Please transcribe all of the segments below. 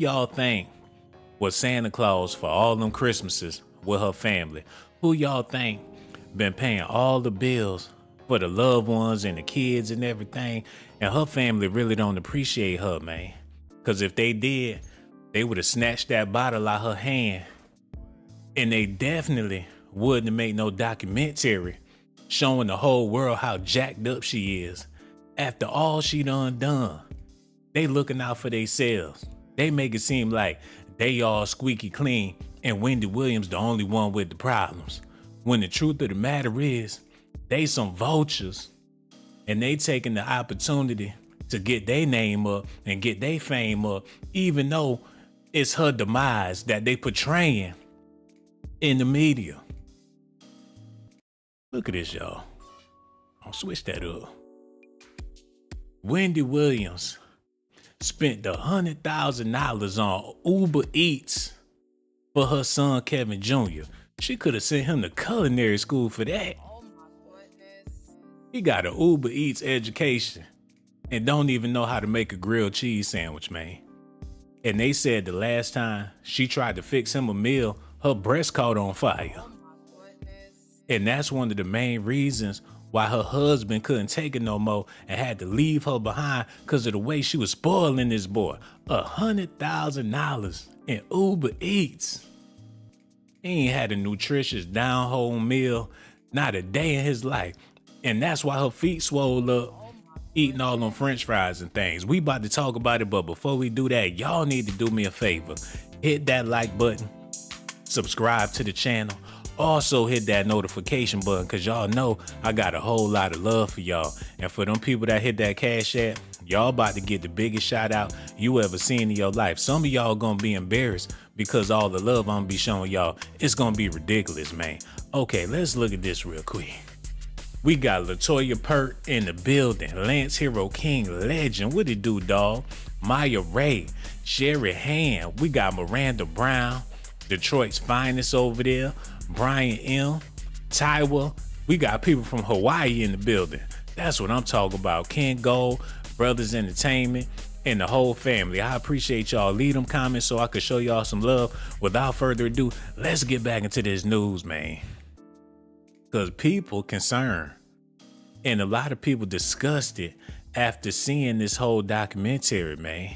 Y'all think was Santa Claus for all them Christmases with her family? Who y'all think been paying all the bills for the loved ones and the kids and everything? And her family really don't appreciate her, man. Cause if they did, they would have snatched that bottle out her hand. And they definitely wouldn't make no documentary showing the whole world how jacked up she is. After all she done, they looking out for themselves. They make it seem like they all squeaky clean and Wendy Williams the only one with the problems. When the truth of the matter is, they some vultures and they taking the opportunity to get their name up and get their fame up, even though it's her demise that they portraying in the media. Look at this, y'all. I'll switch that up. Wendy Williams spent $100,000 on Uber Eats for her son Kevin Jr. She could have sent him to culinary school for that. Oh my goodness. He got an Uber Eats education and don't even know how to make a grilled cheese sandwich, man. And they said the last time she tried to fix him a meal, her breast caught on fire. Oh my goodness. And that's one of the main reasons why her husband couldn't take it no more and had to leave her behind because of the way she was spoiling this boy. $100,000 in Uber Eats. He ain't had a nutritious down-home meal, not a day in his life. And that's why her feet swole up, eating all them french fries and things. We about to talk about it, but before we do that, y'all need to do me a favor. Hit that like button, subscribe to the channel. Also hit that notification button because y'all know I got a whole lot of love for y'all. And for them people that hit that Cash App, y'all about to get the biggest shout out you ever seen in your life. Some of y'all gonna be embarrassed because all the love I'm gonna be showing y'all, it's gonna be ridiculous, man. Okay, let's look at this real quick. We got Latoya Pert in the building, Lance Hero King legend, what it do, dawg? Maya Ray, Sherry Hand, we got Miranda Brown, Detroit's finest over there, Brian M, Tywa, we got people from Hawaii in the building. That's what I'm talking about. Ken Gold, Brothers Entertainment, and the whole family. I appreciate y'all. Leave them comments so I could show y'all some love. Without further ado, let's get back into this news, man. Because people concerned, and a lot of people disgusted after seeing this whole documentary, man.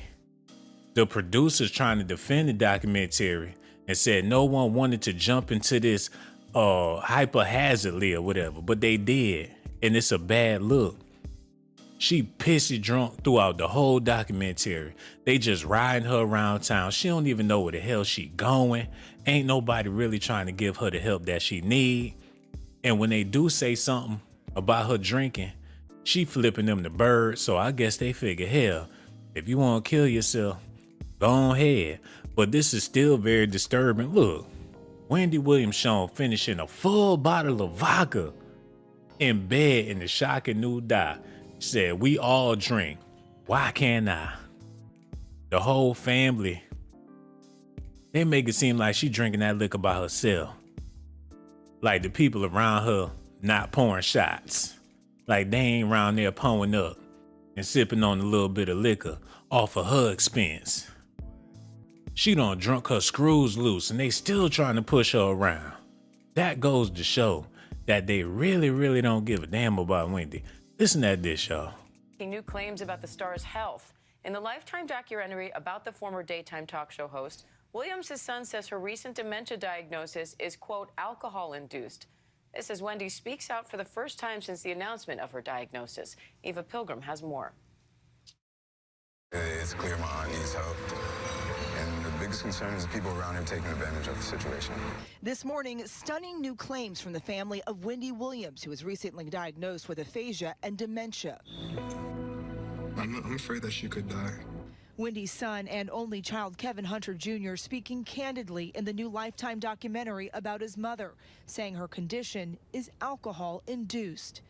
The producers trying to defend the documentary and said no one wanted to jump into this haphazardly or whatever, but they did, and it's a bad look. She pissy drunk throughout the whole documentary. They just riding her around town. She don't even know where the hell she going. Ain't nobody really trying to give her the help that she need. And when they do say something about her drinking, she flipping them the bird. So I guess they figure, hell, if you want to kill yourself, go ahead. But this is still very disturbing. Look, Wendy Williams shown finishing a full bottle of vodka in bed in the shocking new die. Said, we all drink. Why can't I? The whole family, they make it seem like she drinking that liquor by herself. Like the people around her not pouring shots. Like they ain't around there pouring up and sipping on a little bit of liquor off of her expense. She done drunk her screws loose and they still trying to push her around. That goes to show that they really, really don't give a damn about Wendy. Listen to this, y'all. New claims about the star's health. In the Lifetime documentary about the former daytime talk show host, Williams' son says her recent dementia diagnosis is, quote, alcohol-induced. This as Wendy speaks out for the first time since the announcement of her diagnosis. Eva Pilgrim has more. It's clear my aunt needs help. And the biggest concern is the people around him taking advantage of the situation. This morning, stunning new claims from the family of Wendy Williams, who was recently diagnosed with aphasia and dementia. I'm afraid that she could die. Wendy's son and only child, Kevin Hunter Jr., speaking candidly in the new Lifetime documentary about his mother, saying her condition is alcohol-induced.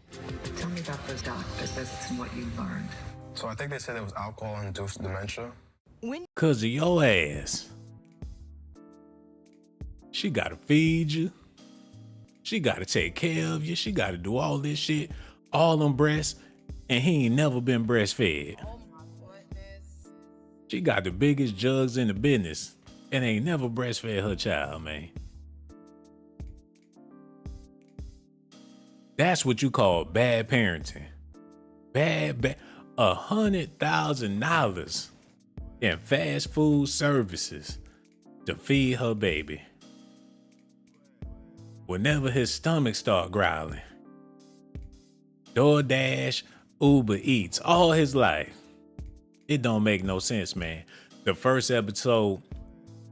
Tell me about those doctor visits and what you learned. So I think they said it was alcohol-induced dementia. Cause of your ass. She gotta feed you. She gotta take care of you. She gotta do all this shit, all them breasts, and he ain't never been breastfed. Oh my goodness. She got the biggest jugs in the business and ain't never breastfed her child, man. That's what you call bad parenting. Bad. $100,000 in fast food services to feed her baby. Whenever his stomach start growling. DoorDash, Uber Eats, all his life. It don't make no sense, man. The first episode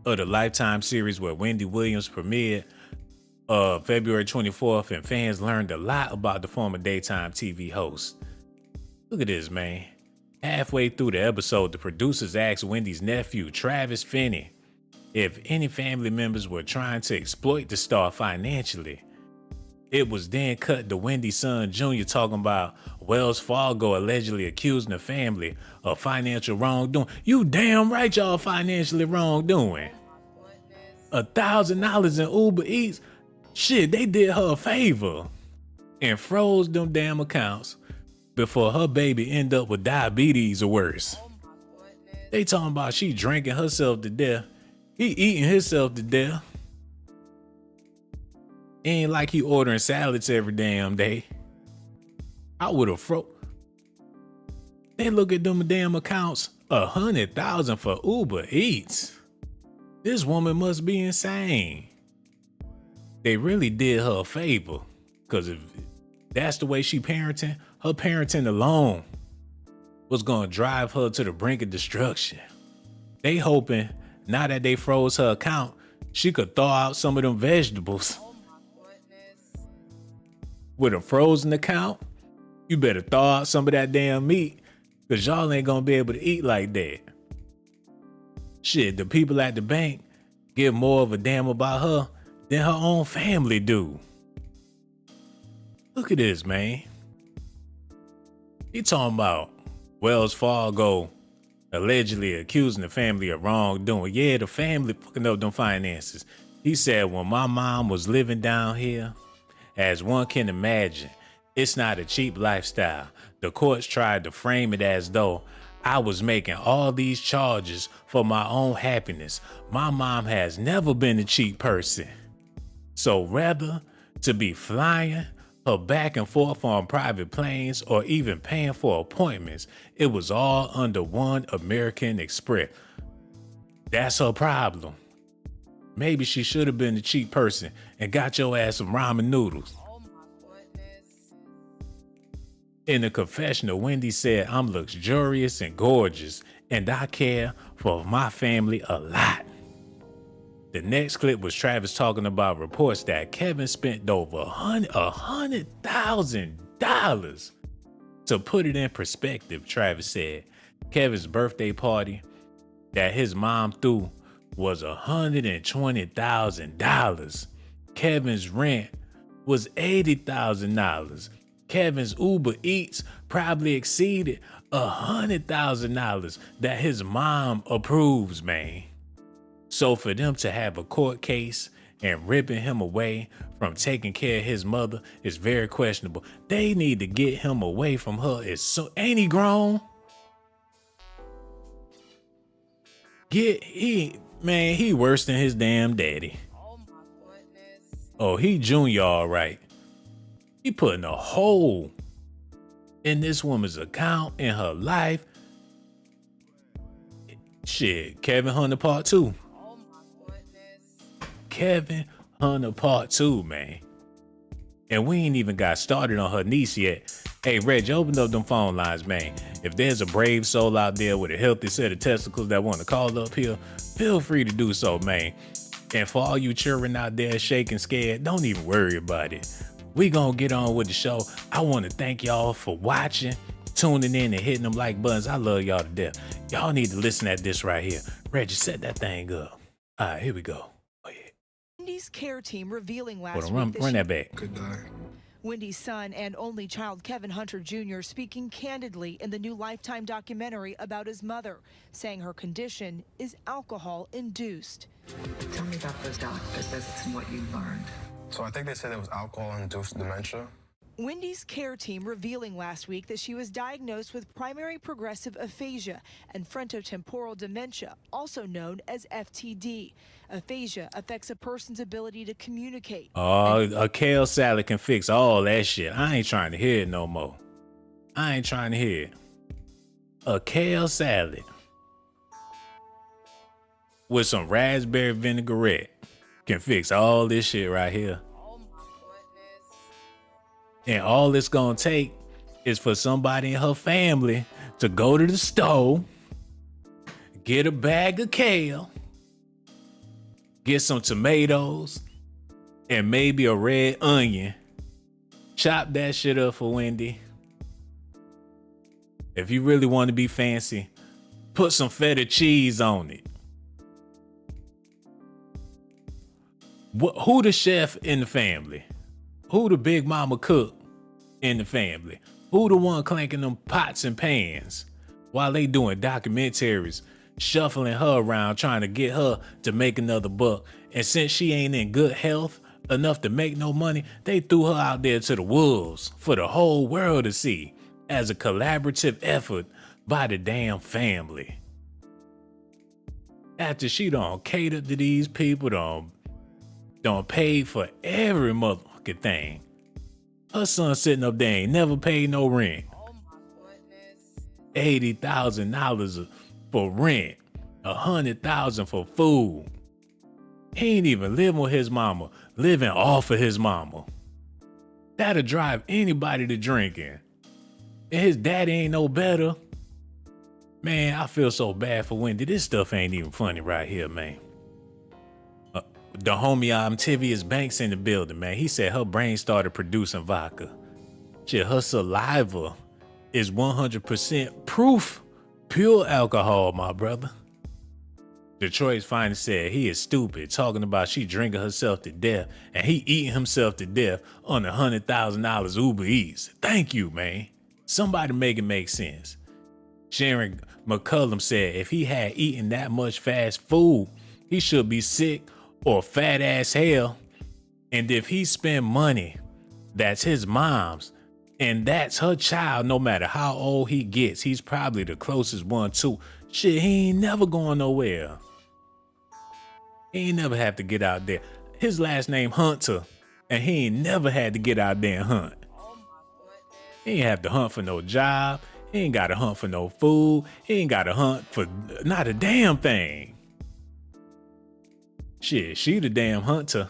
of the Lifetime series where Wendy Williams premiered February 24th, and fans learned a lot about the former daytime TV host. Look at this, man. Halfway through the episode, the producers asked Wendy's nephew, Travis Finney, if any family members were trying to exploit the star financially. It was then cut to Wendy's son Jr. talking about Wells Fargo allegedly accusing the family of financial wrongdoing. You damn right y'all financially wrongdoing. $1,000 in Uber Eats? Shit, they did her a favor and froze them damn accounts before her baby end up with diabetes or worse. They talking about she drinking herself to death. He eating himself to death. Ain't like he ordering salads every damn day. I would have They look at them damn accounts. $100,000 for Uber Eats. This woman must be insane. They really did her a favor, because if that's the way she parenting, her parenting alone was gonna drive her to the brink of destruction. They hoping now that they froze her account, she could thaw out some of them vegetables. With a frozen account, you better thaw out some of that damn meat, because y'all ain't gonna be able to eat like that. Shit, the people at the bank give more of a damn about her than her own family do. Look at this, man. He talking about Wells Fargo allegedly accusing the family of wrongdoing. Yeah, the family fucking up them finances. He said, when my mom was living down here, as one can imagine, it's not a cheap lifestyle. The courts tried to frame it as though I was making all these charges for my own happiness. My mom has never been a cheap person. So rather to be flying her back and forth on private planes or even paying for appointments, it was all under one American Express. That's her problem. Maybe she should have been a cheap person and got your ass some ramen noodles. In the confessional, Wendy said, I'm luxurious and gorgeous, and I care for my family a lot. The next clip was Travis talking about reports that Kevin spent over $100,000. To put it in perspective, Travis said Kevin's birthday party that his mom threw was $120,000. Kevin's rent was $80,000. Kevin's Uber Eats probably exceeded $100,000 that his mom approves, man. So for them to have a court case and ripping him away from taking care of his mother is very questionable. They need to get him away from her. Ain't he grown? He worse than his damn daddy. Oh, he junior, all right. He putting a hole in this woman's account, in her life. Shit, Kevin Hunter Part 2. Kevin Hunter Part 2, man. And we ain't even got started on her niece yet. Hey, Reg, open up them phone lines, man. If there's a brave soul out there with a healthy set of testicles that want to call up here, feel free to do so, man. And for all you children out there shaking scared, don't even worry about it. We gonna get on with the show. I want to thank y'all for watching, tuning in, and hitting them like buttons. I love y'all to death. Y'all need to listen at this right here. Reggie, set that thing up. All right, here we go. Oh, yeah. Wendy's care team revealing last Hold on, week run that back. Good guy. Wendy's son and only child, Kevin Hunter Jr., speaking candidly in the new Lifetime documentary about his mother, saying her condition is alcohol-induced. Tell me about those doctor visits and what you learned. So I think they said it was alcohol-induced dementia. Wendy's care team revealing last week that she was diagnosed with primary progressive aphasia and frontotemporal dementia, also known as FTD. Aphasia affects a person's ability to communicate. Oh, a kale salad can fix all that shit. I ain't trying to hear it no more. I ain't trying to hear it. A kale salad with some raspberry vinaigrette can fix all this shit right here. Oh my goodness. And all it's gonna take is for somebody in her family to go to the store, get a bag of kale, get some tomatoes, and maybe a red onion. Chop that shit up for Wendy. If you really want to be fancy, put some feta cheese on it. Who the chef in the family? Who the big mama cook in the family? Who the one clanking them pots and pans while they doing documentaries, shuffling her around trying to get her to make another buck? And since she ain't in good health enough to make no money, they threw her out there to the wolves for the whole world to see as a collaborative effort by the damn family. After she done catered to these people, done paid for every motherfucking thing. Her son sitting up there ain't never paid no rent. Oh my goodness. $80,000 for rent, $100,000 for food. He ain't even living with his mama, living off of his mama. That'll drive anybody to drinking. And his daddy ain't no better. Man, I feel so bad for Wendy. This stuff ain't even funny right here, man. The homie Tivius Banks in the building, man. He said her brain started producing vodka. Shit, her saliva is 100% proof pure alcohol, my brother. Detroit's finest said he is stupid, talking about she drinking herself to death and he eating himself to death on $100,000 Uber Eats. Thank you, man. Somebody make it make sense. Sharon McCullum said if he had eaten that much fast food, he should be sick or fat as hell. And if he spend money, that's his mom's, and that's her child, no matter how old he gets, he's probably the closest one to. Shit, he ain't never going nowhere. He ain't never have to get out there. His last name Hunter, and he ain't never had to get out there and hunt. Oh my goodness. He ain't have to hunt for no job. He ain't got to hunt for no food. He ain't got to hunt for not a damn thing. Shit, she the damn hunter.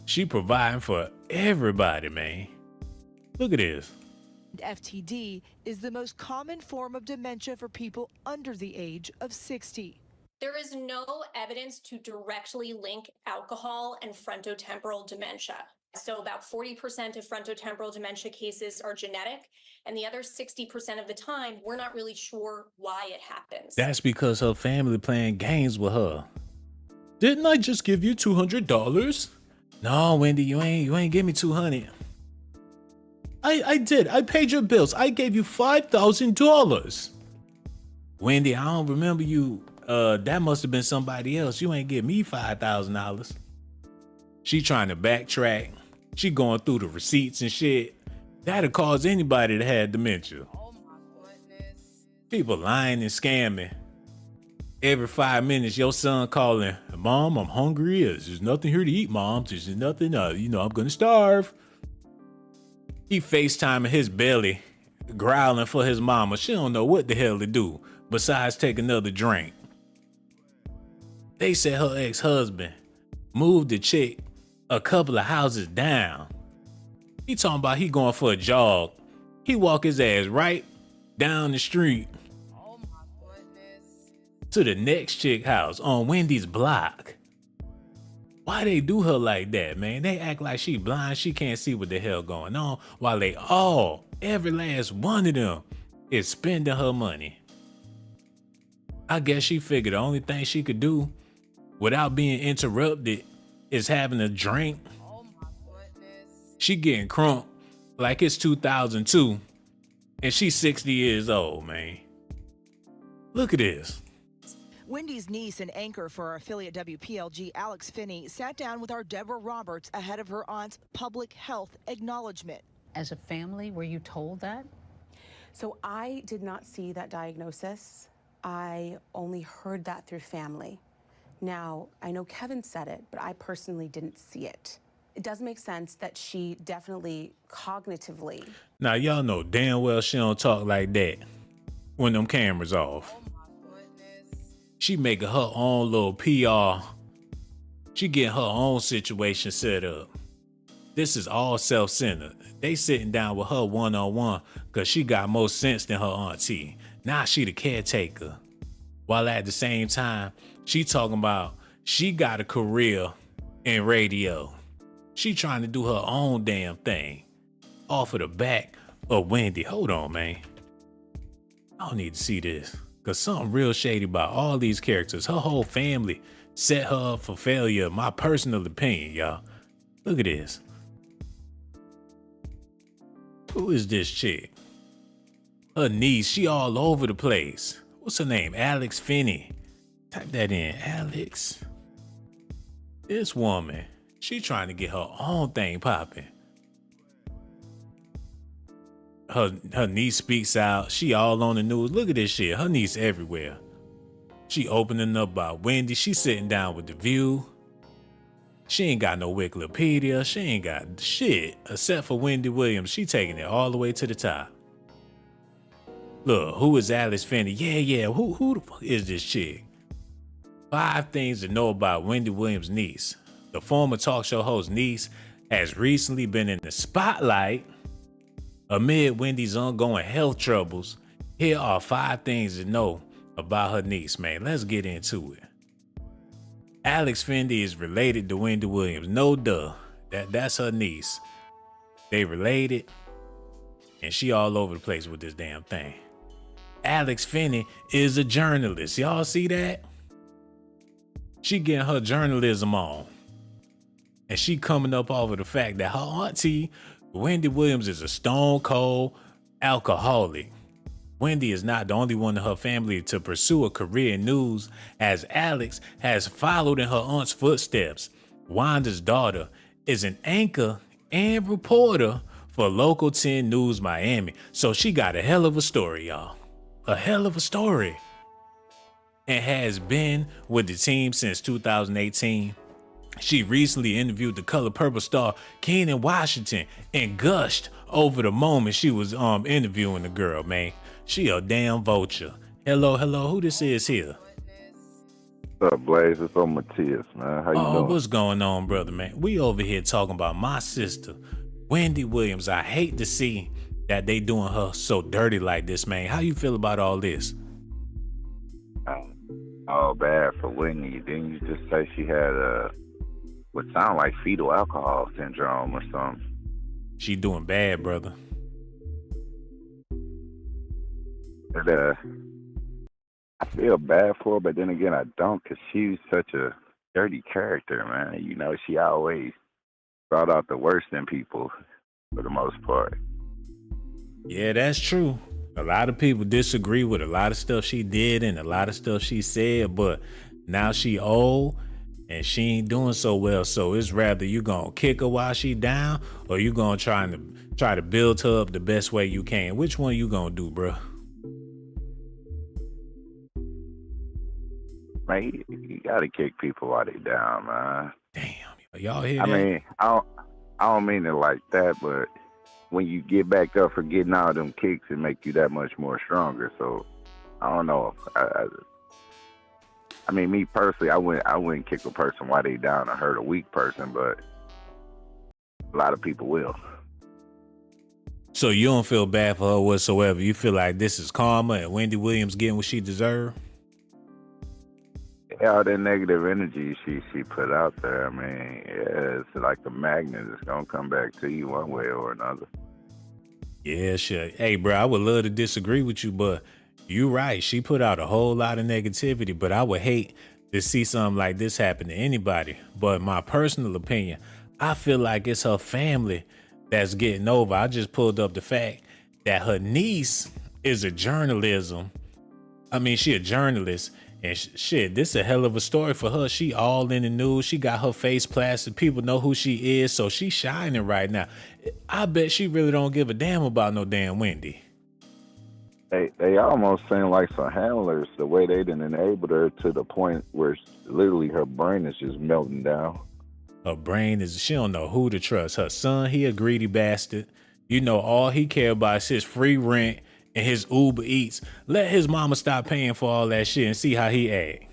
She providing for everybody, man. Look at this. FTD is the most common form of dementia for people under the age of 60. There is no evidence to directly link alcohol and frontotemporal dementia. So about 40% of frontotemporal dementia cases are genetic, and the other 60% of the time, we're not really sure why it happens. That's because her family playing games with her. Didn't I just give you $200? No, Wendy, you ain't give me $200. I did. I paid your bills. I gave you $5,000. Wendy, I don't remember you. That must have been somebody else. You ain't give me $5,000. She trying to backtrack. She going through the receipts and shit. That'll cause anybody to have dementia. Oh my goodness. People lying and scamming. Every 5 minutes, your son calling, Mom, I'm hungry. There's nothing here to eat, Mom. There's nothing, I'm gonna starve. He FaceTiming his belly, growling for his mama. She don't know what the hell to do besides take another drink. They said her ex-husband moved the chick a couple of houses down. He talking about he going for a jog. He walk his ass right down the street Oh my goodness. to the next chick house on Wendy's block. Why they do her like that, man? They act like she blind, she can't see what the hell going on, while they all, every last one of them, is spending her money. I guess she figured the only thing she could do without being interrupted is having a drink. Oh my goodness. She getting crunk like it's 2002 and she's 60 years old, man. Look at this. Wendy's niece and anchor for our affiliate WPLG, Alex Finney, sat down with our Deborah Roberts ahead of her aunt's public health acknowledgement. As a family, were you told that? So I did not see that diagnosis. I only heard that through family. Now, I know Kevin said it, but I personally didn't see it. It does make sense that she definitely cognitively. Now, y'all know damn well she don't talk like that when them cameras off. Oh my goodness. She making her own little PR. She getting her own situation set up. This is all self-centered. They sitting down with her one-on-one because she got more sense than her auntie. Now she the caretaker. While at the same time, she talking about she got a career in radio. She trying to do her own damn thing. Off of the back of Wendy. Hold on, man. I don't need to see this. Because something real shady about all these characters. Her whole family set her up for failure. My personal opinion, y'all. Look at this. Who is this chick? Her niece, she all over the place. What's her name? Alex Finney. Type that in. Alex. This woman, she trying to get her own thing popping. Her niece speaks out. She all on the news. Look at this shit. Her niece everywhere. She opening up about Wendy. She sitting down with The View. She ain't got no Wikipedia. She ain't got shit except for Wendy Williams. She taking it all the way to the top. Look, who is Alice Finney? Yeah. Who the fuck is this chick? 5 things to know about Wendy Williams' niece. The former talk show host's niece has recently been in the spotlight amid Wendy's ongoing health troubles. Here are 5 things to know about her niece, man. Let's get into it. Alex Finney is related to Wendy Williams. No duh. That's her niece. They related, and she all over the place with this damn thing. Alex Finney is a journalist. Y'all see that? She getting her journalism on. And she coming up off of the fact that her auntie, Wendy Williams, is a stone cold alcoholic. Wendy is not the only one in her family to pursue a career in news, as Alex has followed in her aunt's footsteps. Wanda's daughter is an anchor and reporter for Local 10 News Miami. So she got a hell of a story, y'all. A hell of a story. And has been with the team since 2018. She recently interviewed the Color Purple star Keenan Washington and gushed over the moment she was interviewing the girl, man. She a damn vulture. Hello, who this is here? What's up, Blaze? It's on Matthias, man. How you doing? What's going on, brother, man? We over here talking about my sister, Wendy Williams. I hate to see that they doing her so dirty like this, man. How you feel about all this? All bad for Wendy. Didn't you just say she had what sound like fetal alcohol syndrome or something? She doing bad, brother. But, I feel bad for her, but then again, I don't, because she's such a dirty character, man. You know, she always brought out the worst in people for the most part. Yeah, that's true. A lot of people disagree with a lot of stuff she did and a lot of stuff she said, but now she old and she ain't doing so well. So it's rather you gonna kick her while she down, or you gonna try to build her up the best way you can. Which one you gonna do, bro? Man, you gotta kick people while they down, man. Damn, y'all hear that? I mean, I don't mean it like that, but when you get back up for getting all them kicks, it make you that much more stronger. So I don't know. I mean, me personally, I wouldn't kick a person while they down or hurt a weak person, but a lot of people will. So you don't feel bad for her whatsoever? You feel like this is karma and Wendy Williams getting what she deserved? Yeah, all that negative energy she put out there, I mean, yeah, it's like a magnet. It's going to come back to you one way or another. Yeah, sure. Hey, bro, I would love to disagree with you, but you right. She put out a whole lot of negativity, but I would hate to see something like this happen to anybody. But my personal opinion, I feel like it's her family that's getting over. I just pulled up the fact that her niece is she a journalist, And shit, this a hell of a story for her. She all in the news. She got her face plastered. People know who she is, so she's shining right now. I bet she really don't give a damn about no damn Wendy. They almost seem like some handlers, the way they didn't enable her to the point where literally her brain is just melting down. Her brain is, she don't know who to trust. Her son, he a greedy bastard. You know, all he care about is his free rent and his Uber Eats. Let his mama stop paying for all that shit and see how he act.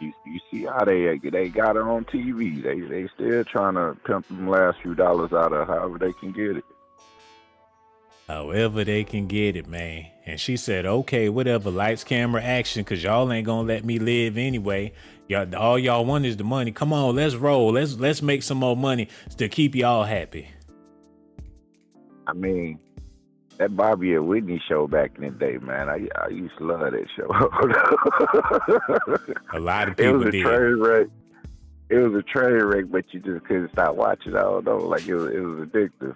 You see how they got her on TV. They still trying to pimp them last few dollars out of however they can get it. However they can get it, man. And she said, okay, whatever, lights, camera, action, because y'all ain't gonna let me live anyway. Y'all, all y'all want is the money. Come on, let's roll. Let's make some more money to keep y'all happy. I mean, that Bobby and Whitney show back in the day, man, I used to love that show. A lot of people did. It was a train wreck, but you just couldn't stop watching. I don't know, like it was addictive.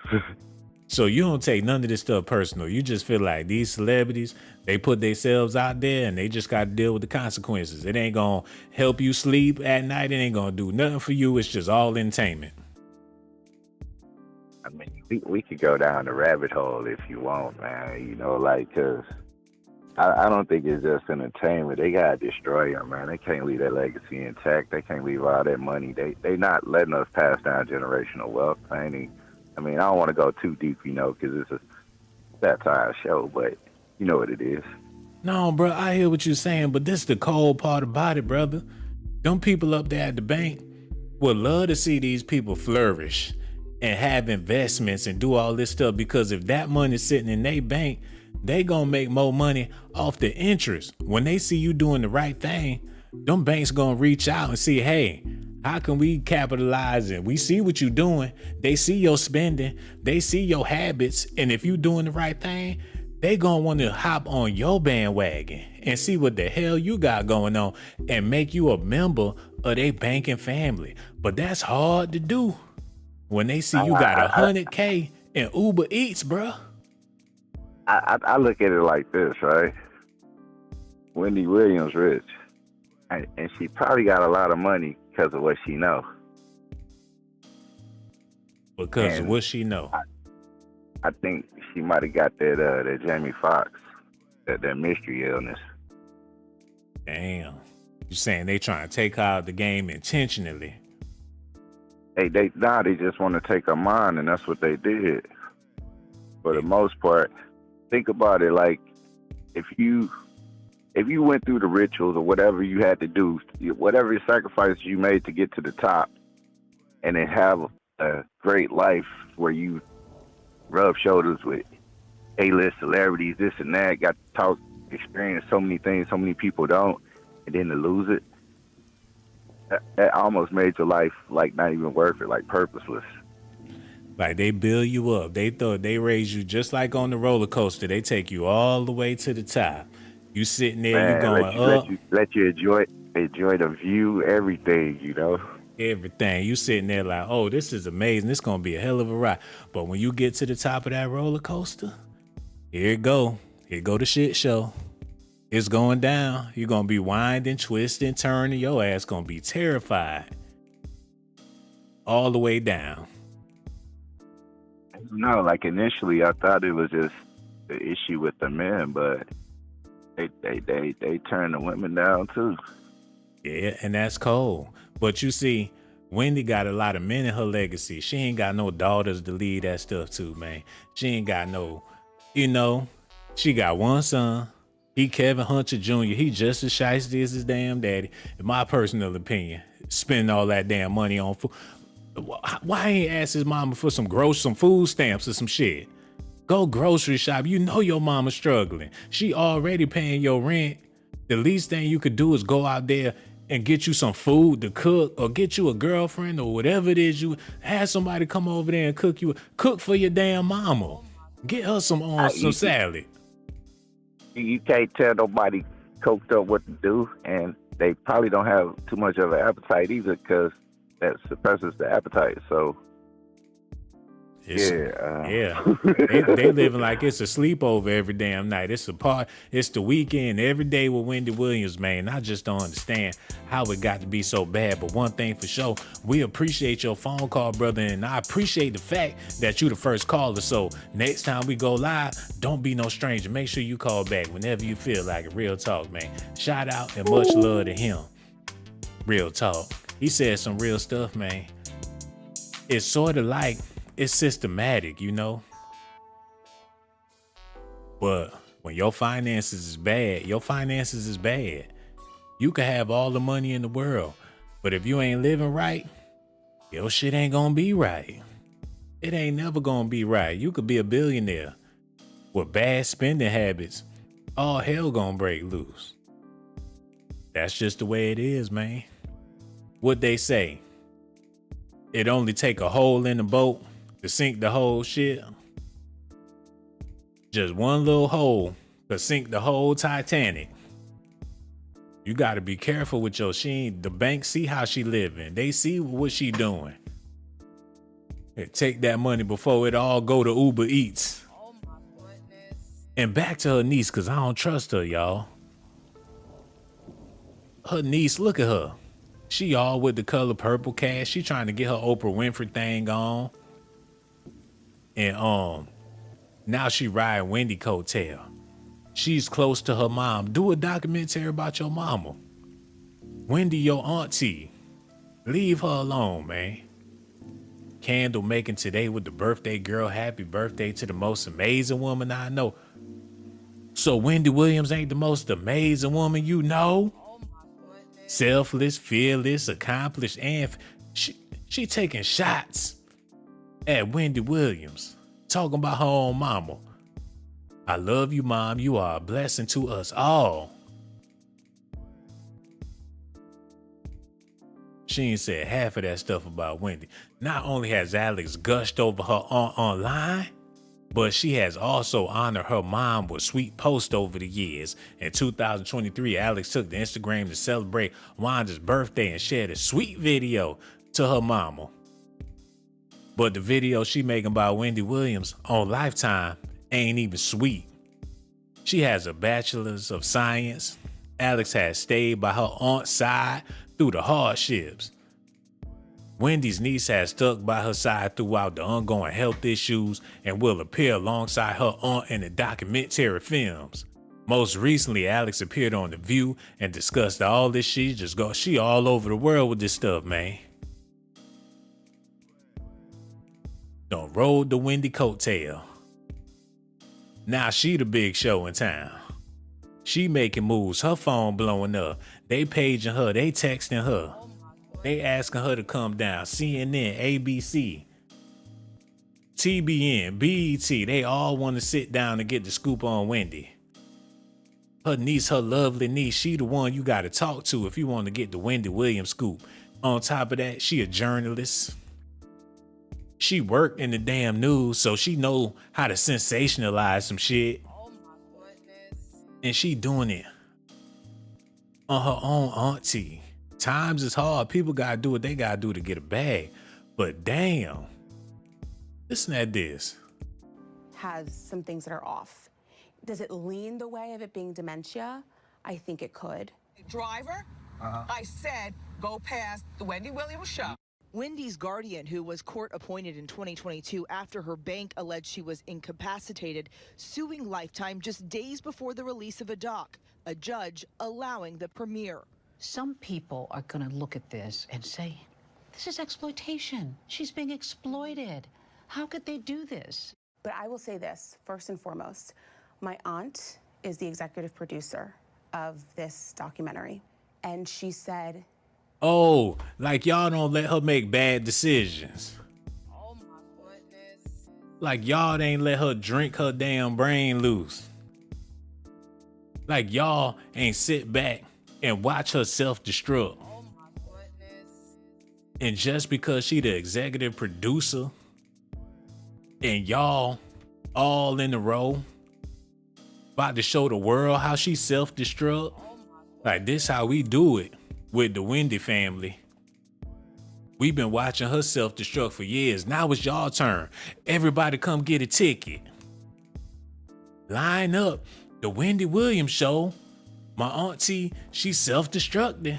So you don't take none of this stuff personal. You just feel like these celebrities, they put themselves out there and they just got to deal with the consequences. It ain't going to help you sleep at night. It ain't going to do nothing for you. It's just all entertainment. I mean, we could go down the rabbit hole if you want, man. You know, like, cause I don't think it's just entertainment. They gotta destroy them, man. They can't leave that legacy intact. They can't leave all that money. They not letting us pass down generational wealth. I mean, I don't want to go too deep, you know, because it's a satire show, but you know what it is. No, bro, I hear what you're saying, but this is the cold part about it, brother. Them people up there at the bank would love to see these people flourish and have investments and do all this stuff, because if that money's sitting in their bank, they gonna make more money off the interest. When they see you doing the right thing, them banks gonna reach out and see, hey, how can we capitalize? And we see what you doing. They see your spending. They see your habits. And if you doing the right thing, they gonna want to hop on your bandwagon and see what the hell you got going on and make you a member of their banking family. But that's hard to do when they see you got $100K in Uber Eats, bruh. I look at it like this, right? Wendy Williams rich, and she probably got a lot of money because of what she know. Because of what she know. I think she might have got that Jamie Foxx, that mystery illness. Damn. You saying they trying to take her out of the game intentionally? They just want to take her mind, and that's what they did. For the most part, think about it, like if you went through the rituals or whatever you had to do, whatever sacrifices you made to get to the top, and then have a great life where you rub shoulders with A-list celebrities, this and that, got to talk, experience so many things so many people don't, and then to lose it, that almost made your life like not even worth it, like purposeless. Like they build you up. They thought they raise you just like on the roller coaster. They take you all the way to the top. You sitting there, man, you going up. Let you enjoy the view, everything, you know. Everything. You sitting there like, oh, this is amazing. This gonna be a hell of a ride. But when you get to the top of that roller coaster, here it go. Here go the shit show. It's going down. You're gonna be winding, twisting, turning. Your ass gonna be terrified. All the way down. No, like initially I thought it was just the issue with the men, but they turn the women down too. Yeah, and that's cold. But you see, Wendy got a lot of men in her legacy. She ain't got no daughters to lead that stuff too, man. She ain't got no, you know, she got one son. He Kevin Hunter Jr. He just as shiesty as his damn daddy, in my personal opinion. Spending all that damn money on food. Why ain't ask his mama for some food stamps or some shit? Go grocery shop. You know your mama's struggling. She already paying your rent. The least thing you could do is go out there and get you some food to cook, or get you a girlfriend or whatever it is. You have somebody come over there and cook for your damn mama. Get her some salad. You can't tell nobody coked up what to do, and they probably don't have too much of an appetite either, because that suppresses the appetite. So Yeah. They living like it's a sleepover every damn night. It's it's the weekend every day with Wendy Williams, man. I just don't understand how it got to be so bad. But one thing for sure, we appreciate your phone call, brother, and I appreciate the fact that you the first caller. So next time we go live, don't be no stranger. Make sure you call back whenever you feel like it. Real talk, man. Shout out and much love to him. Real talk. He said some real stuff, man. It's sort of like it's systematic, you know. But when your finances is bad, You can have all the money in the world, but if you ain't living right, your shit ain't gonna be right. It ain't never gonna be right. You could be a billionaire with bad spending habits. All hell gonna break loose. That's just the way it is, man. What they say, it only take a hole in the boat to sink the whole ship. Just one little hole to sink the whole Titanic. You got to be careful with your the bank see how she living. They see what she doing. Hey, take that money before it all go to Uber Eats. Oh my goodness. And back to her niece, because I don't trust her, y'all. Her niece, look at her. She all with the color purple cash. She trying to get her Oprah Winfrey thing on. And now she riding Wendy coattail. She's close to her mom. Do a documentary about your mama. Wendy, your auntie. Leave her alone, man. Candle making today with the birthday girl. Happy birthday to the most amazing woman I know. So Wendy Williams ain't the most amazing woman you know? Oh my goodness. Selfless, fearless, accomplished, and she taking shots at Wendy Williams, talking about her own mama. I love you, Mom. You are a blessing to us all. She ain't said half of that stuff about Wendy. Not only has Alex gushed over her online, but she has also honored her mom with sweet posts over the years. In 2023, Alex took to Instagram to celebrate Wanda's birthday and shared a sweet video to her mama. But the video she making about Wendy Williams on Lifetime ain't even sweet. She has a bachelor's of science. Alex has stayed by her aunt's side through the hardships. Wendy's niece has stuck by her side throughout the ongoing health issues and will appear alongside her aunt in the documentary films. Most recently, Alex appeared on The View and discussed all this shit. She all over the world with this stuff, man. Don't roll the Wendy coattail. Now she the big show in town. She making moves, her phone blowing up. They paging her, they texting her. They asking her to come down. CNN, ABC, TBN, BET, they all want to sit down and get the scoop on Wendy. Her niece, her lovely niece, she the one you got to talk to if you want to get the Wendy Williams scoop. On top of that, she a journalist. She worked in the damn news, so she know how to sensationalize some shit. Oh my goodness. And she doing it on her own auntie. Times is hard. People gotta do what they gotta do to get a bag. But damn, listen at this. Has some things that are off. Does it lean the way of it being dementia? I think it could. Driver, I said go past the Wendy Williams show. Wendy's guardian, who was court appointed in 2022 after her bank alleged she was incapacitated, suing Lifetime just days before the release of a doc, a judge allowing the premiere. Some people are going to look at this and say, this is exploitation. She's being exploited. How could they do this? But I will say this, first and foremost, my aunt is the executive producer of this documentary. And she said, oh, like y'all don't let her make bad decisions. Oh my goodness. Like y'all ain't let her drink her damn brain loose. Like y'all ain't sit back and watch her self-destruct. Oh my goodness. And just because she the executive producer and y'all all in a row about to show the world how she self-destruct, like this how we do it with the Wendy family. We've been watching her self-destruct for years. Now it's y'all turn. Everybody come get a ticket. Line up. The Wendy Williams show. My auntie, she's self-destructing.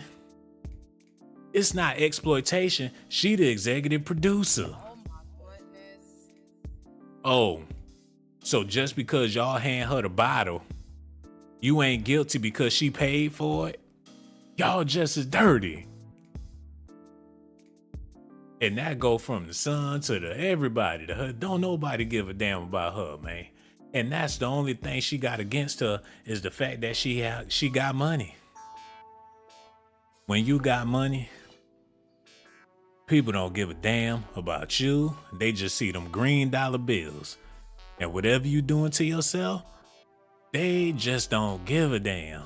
It's not exploitation. She the executive producer. Oh my goodness. Oh, so just because y'all hand her the bottle, you ain't guilty because she paid for it? Y'all just as dirty. And that go from the son to the everybody. To her, don't nobody give a damn about her, man. And that's the only thing she got against her is the fact that she got money. When you got money, people don't give a damn about you. They just see them green dollar bills. And whatever you doing to yourself, they just don't give a damn.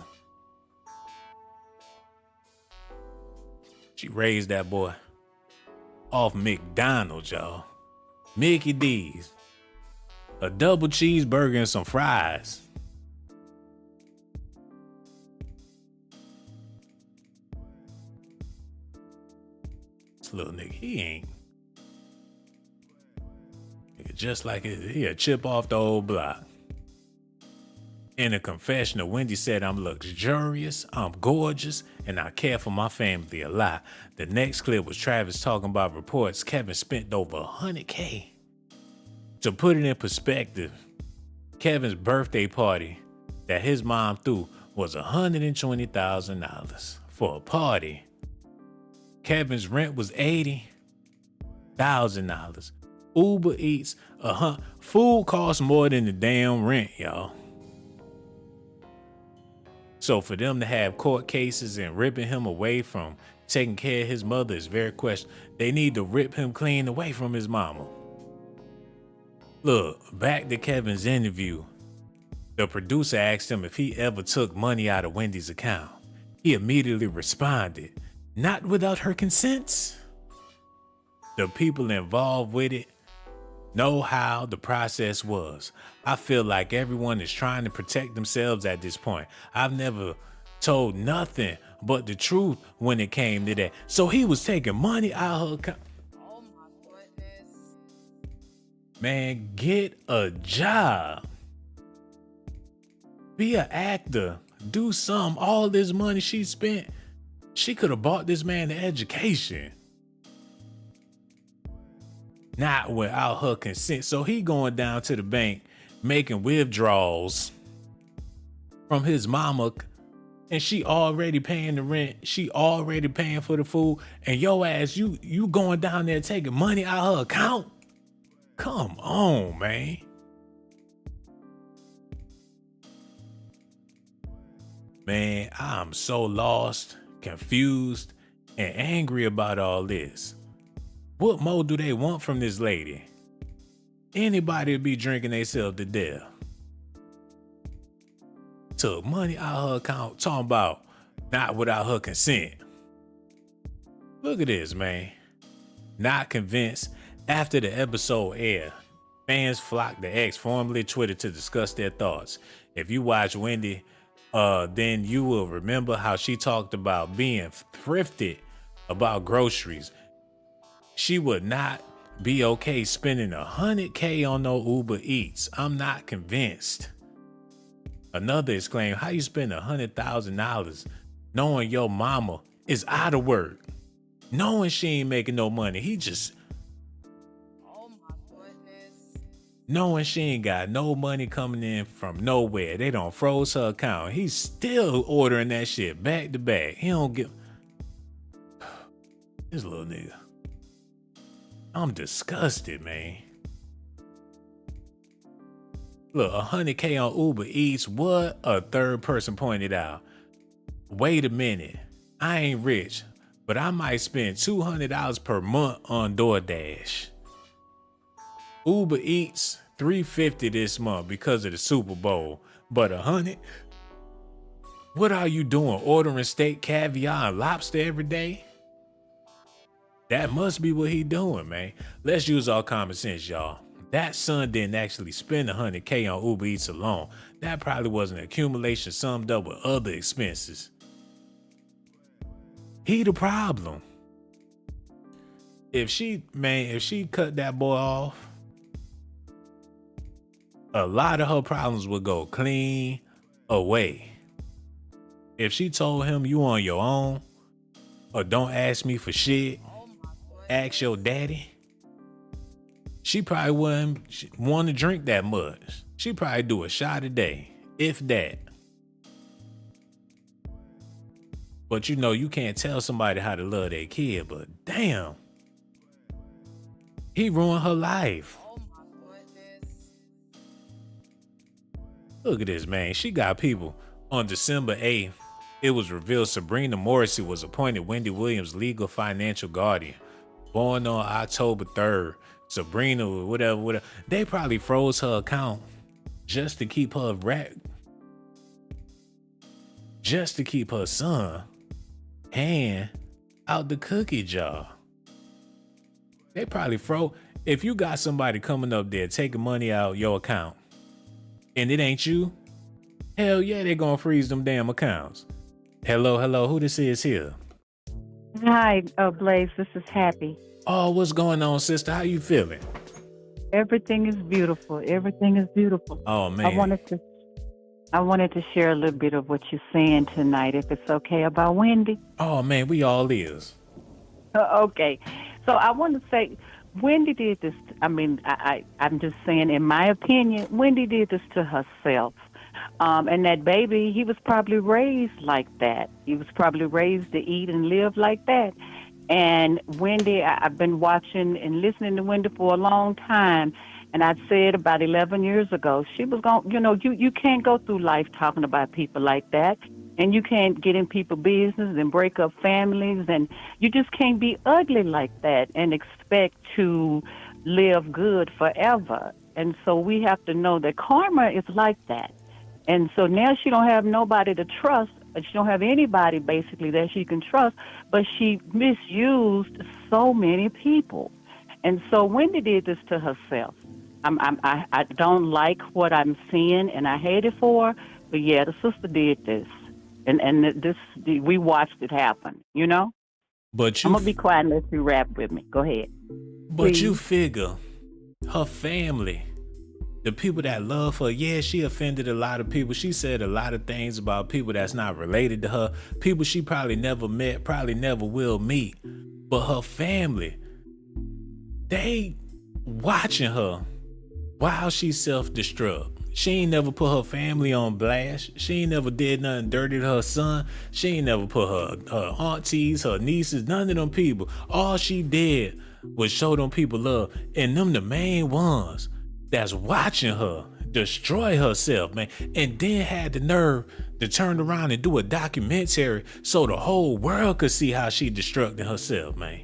She raised that boy off McDonald's, y'all. Mickey D's. A double cheeseburger and some fries. This little nigga, he ain't. Nigga, just like he a chip off the old block. In a confessional, Wendy said, I'm luxurious, I'm gorgeous, and I care for my family a lot. The next clip was Travis talking about reports Kevin spent over $100K. To put it in perspective, Kevin's birthday party that his mom threw was $120,000 for a party. Kevin's rent was $80,000. Uber Eats, food costs more than the damn rent, y'all. So for them to have court cases and ripping him away from taking care of his mother is very questionable. They need to rip him clean away from his mama. Look, back to Kevin's interview. The producer asked him if he ever took money out of Wendy's account. He immediately responded, not without her consent. The people involved with it know how the process was. I feel like everyone is trying to protect themselves at this point. I've never told nothing but the truth when it came to that. So he was taking money out of her account. Oh my goodness. Man, get a job. Be an actor. Do something. All this money she spent, she could have bought this man an education. Not without her consent. So he going down to the bank, making withdrawals from his mama, and she already paying the rent. She already paying for the food. And your ass, you going down there taking money out of her account? Come on, man. Man, I'm so lost, confused, and angry about all this. What more do they want from this lady? Anybody would be drinking themselves to death. Took money out of her account, talking about not without her consent. Look at this, man. Not convinced. After the episode aired, fans flocked to X, formerly Twitter, to discuss their thoughts. If you watch Wendy, then you will remember how she talked about being thrifted about groceries. She would not be okay spending $100K on no Uber Eats. I'm not convinced. Another exclaimed, how you spend $100,000 knowing your mama is out of work, knowing she ain't making no money? He just, Oh my goodness. knowing she ain't got no money coming in from nowhere. They don't froze her account. He's still ordering that shit back to back. He don't give. This little nigga. I'm disgusted, man. Look, $100K on Uber Eats. What a third person pointed out. Wait a minute. I ain't rich, but I might spend $200 per month on DoorDash. Uber Eats, $350 this month because of the Super Bowl, but $100? What are you doing? Ordering steak, caviar, and lobster every day? That must be what he doing, man. Let's use our common sense, y'all. That son didn't actually spend $100K on Uber Eats alone. That probably was an accumulation summed up with other expenses. He the problem. if she cut that boy off, a lot of her problems would go clean away. If she told him, you on your own, or don't ask me for shit, ask your daddy, she probably wouldn't want to drink that much. She probably do a shot a day, if that. But you know, you can't tell somebody how to love their kid, but damn, he ruined her life. Look at this, man. She got people. On December 8th, it was revealed Sabrina Morrissey was appointed Wendy Williams' legal financial guardian. Born on October 3rd, Sabrina, whatever. They probably froze her account just to keep her just to keep her son hand out the cookie jar. They probably froze. If you got somebody coming up there taking money out your account and it ain't you, hell yeah, they gonna freeze them damn accounts. Hello, who this is here? Hi, Blaze, this is Happy. Oh, what's going on, sister? How you feeling? Everything is beautiful. Everything is beautiful. Oh, man. I wanted to share a little bit of what you're saying tonight, if it's okay, about Wendy. Oh, man, we all is. Okay. So I want to say, Wendy did this. I'm just saying, in my opinion, Wendy did this to herself. And that baby, he was probably raised like that. He was probably raised to eat and live like that. And Wendy, I've been watching and listening to Wendy for a long time. And I said about 11 years ago, she was going, you can't go through life talking about people like that. And you can't get in people's business and break up families. And you just can't be ugly like that and expect to live good forever. And so we have to know that karma is like that. And so now she don't have nobody to trust. She don't have anybody basically that she can trust, but she misused so many people. And so Wendy did this to herself. I don't like what I'm seeing, and I hate it for her, but yeah, the sister did this. And we watched it happen, you know? But I'm going to be quiet unless you rap with me. Go ahead. But Please. You figure her family, the people that love her, yeah, she offended a lot of people. She said a lot of things about people that's not related to her, people she probably never met, probably never will meet. But her family, they watching her while she self-destruct. She ain't never put her family on blast. She ain't never did nothing dirty to her son. She ain't never put her aunties, her nieces, none of them people. All she did was show them people love. And them the main ones that's watching her destroy herself, man. And then had the nerve to turn around and do a documentary so the whole world could see how she destructed herself, man.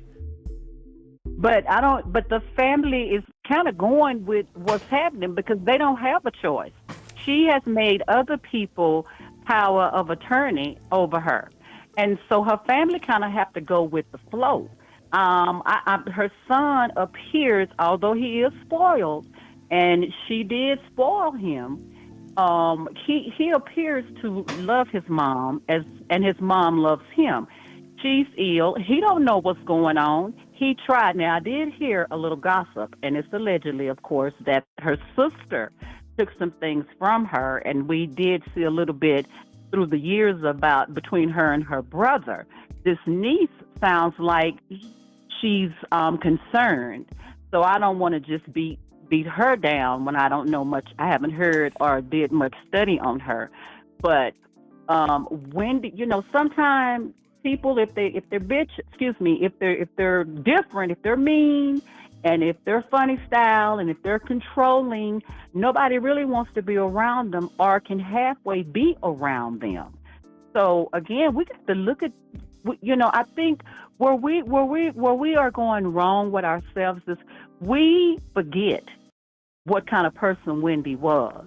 But the family is kind of going with what's happening because they don't have a choice. She has made other people power of attorney over her. And so her family kind of have to go with the flow. Her son appears, although he is spoiled, and she did spoil him, he appears to love his mom and his mom loves him. She's ill. He don't know what's going on. He tried. Now, I did hear a little gossip, and it's allegedly, of course, that her sister took some things from her, and we did see a little bit through the years about between her and her brother. This niece sounds like she's concerned, so I don't want to just beat her down when I don't know much. I haven't heard or did much study on her, but Wendy, sometimes people, if they're different, if they're mean, and if they're funny style, and if they're controlling, nobody really wants to be around them or can halfway be around them. So again, we have to look at, I think where we are going wrong with ourselves is we forget what kind of person Wendy was.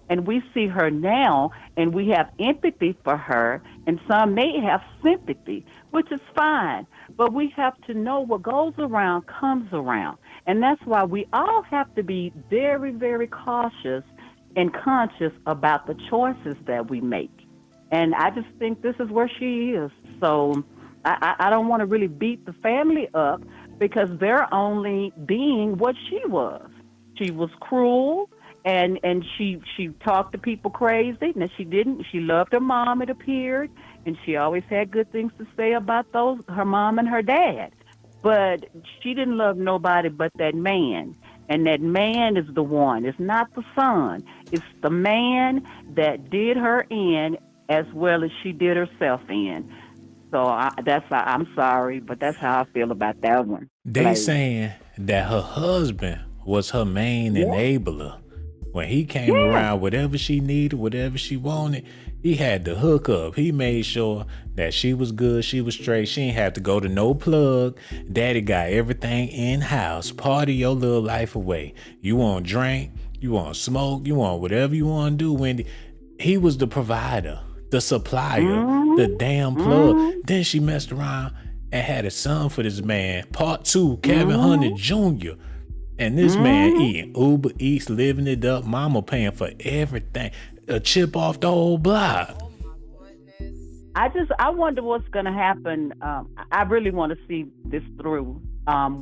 And we see her now, and we have empathy for her, and some may have sympathy, which is fine. But we have to know what goes around comes around. And that's why we all have to be very, very cautious and conscious about the choices that we make. And I just think this is where she is. So I don't want to really beat the family up, because they're only being what she was. She was cruel, and she talked to people crazy. Now she didn't. She loved her mom, it appeared, and she always had good things to say about her mom and her dad. But she didn't love nobody but that man. And that man is the one. It's not the son. It's the man that did her in as well as she did herself in. So I'm sorry, but that's how I feel about that one. They saying that her husband was her main enabler. When he came around, whatever she needed, whatever she wanted, he had the hook up. He made sure that she was good, she was straight. She ain't have to go to no plug. Daddy got everything in-house. Party your little life away. You want drink, you want smoke, you want whatever you want to do, Wendy. He was the provider, the supplier, the damn plug. Then she messed around and had a son for this man. Part 2, Kevin Hunter Jr. And this man eating Uber Eats, living it up. Mama paying for everything. A chip off the old block. I wonder what's going to happen. I really want to see this through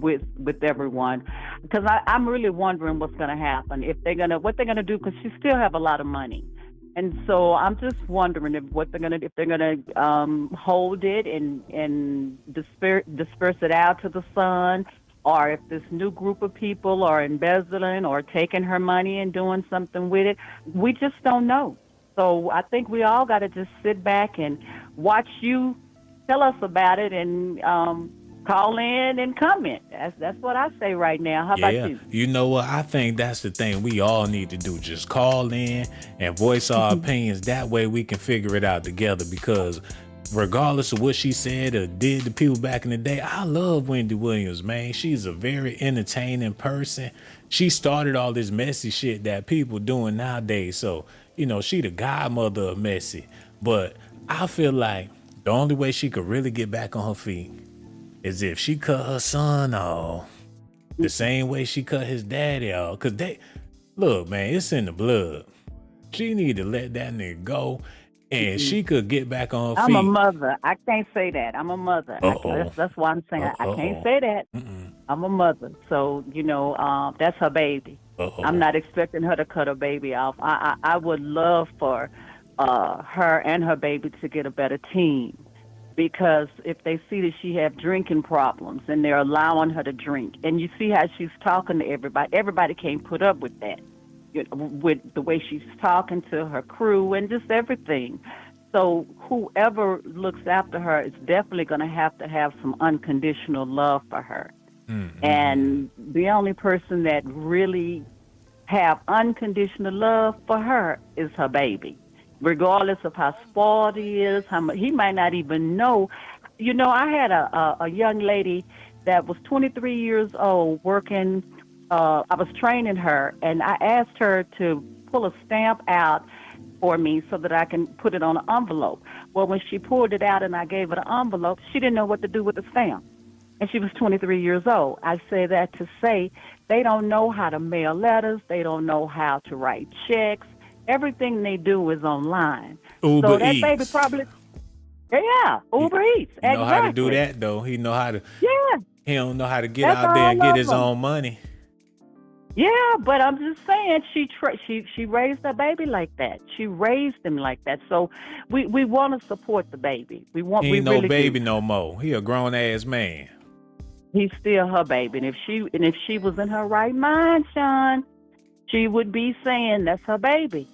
with everyone, because I'm really wondering what's going to happen, what they're going to do, because she still have a lot of money. And so I'm just wondering if they're gonna hold it and disperse it out to the son, or if this new group of people are embezzling or taking her money and doing something with it. We just don't know. So I think we all got to just sit back and watch you tell us about it, and call in and comment. That's what I say right now. How about you? You know what? I think that's the thing we all need to do. Just call in and voice our opinions. That way we can figure it out together, because regardless of what she said or did to people back in the day, I love Wendy Williams, man. She's a very entertaining person. She started all this messy shit that people doing nowadays. So, she the godmother of messy. But I feel like the only way she could really get back on her feet is if she cut her son off the same way she cut his daddy off. Cause look, man, it's in the blood. She need to let that nigga go, and she could get back on her feet. I'm a mother. I can't say that. I'm a mother. That's why I'm saying I can't say that. I'm a mother. So, that's her baby. I'm not expecting her to cut her baby off. I would love for her and her baby to get a better team. Because if they see that she have drinking problems and they're allowing her to drink, and you see how she's talking to everybody can't put up with that, with the way she's talking to her crew and just everything. So whoever looks after her is definitely going to have some unconditional love for her. And the only person that really have unconditional love for her is her baby. Regardless of how spoiled he is, he might not even know. I had a young lady that was 23 years old working. I was training her, and I asked her to pull a stamp out for me so that I can put it on an envelope. Well, when she pulled it out and I gave her the envelope, she didn't know what to do with the stamp. And she was 23 years old. I say that to say they don't know how to mail letters. They don't know how to write checks. Everything they do is online. Uber so that Eats. Baby probably, Uber Eats. He know how to do that, though. He know how to. Yeah. He don't know how to get out there and get his own money. Yeah, but I'm just saying she raised her baby like that. She raised him like that. So we want to support the baby. He ain't no baby no more. He a grown ass man. He's still her baby, and if she was in her right mind, Sean, she would be saying that's her baby.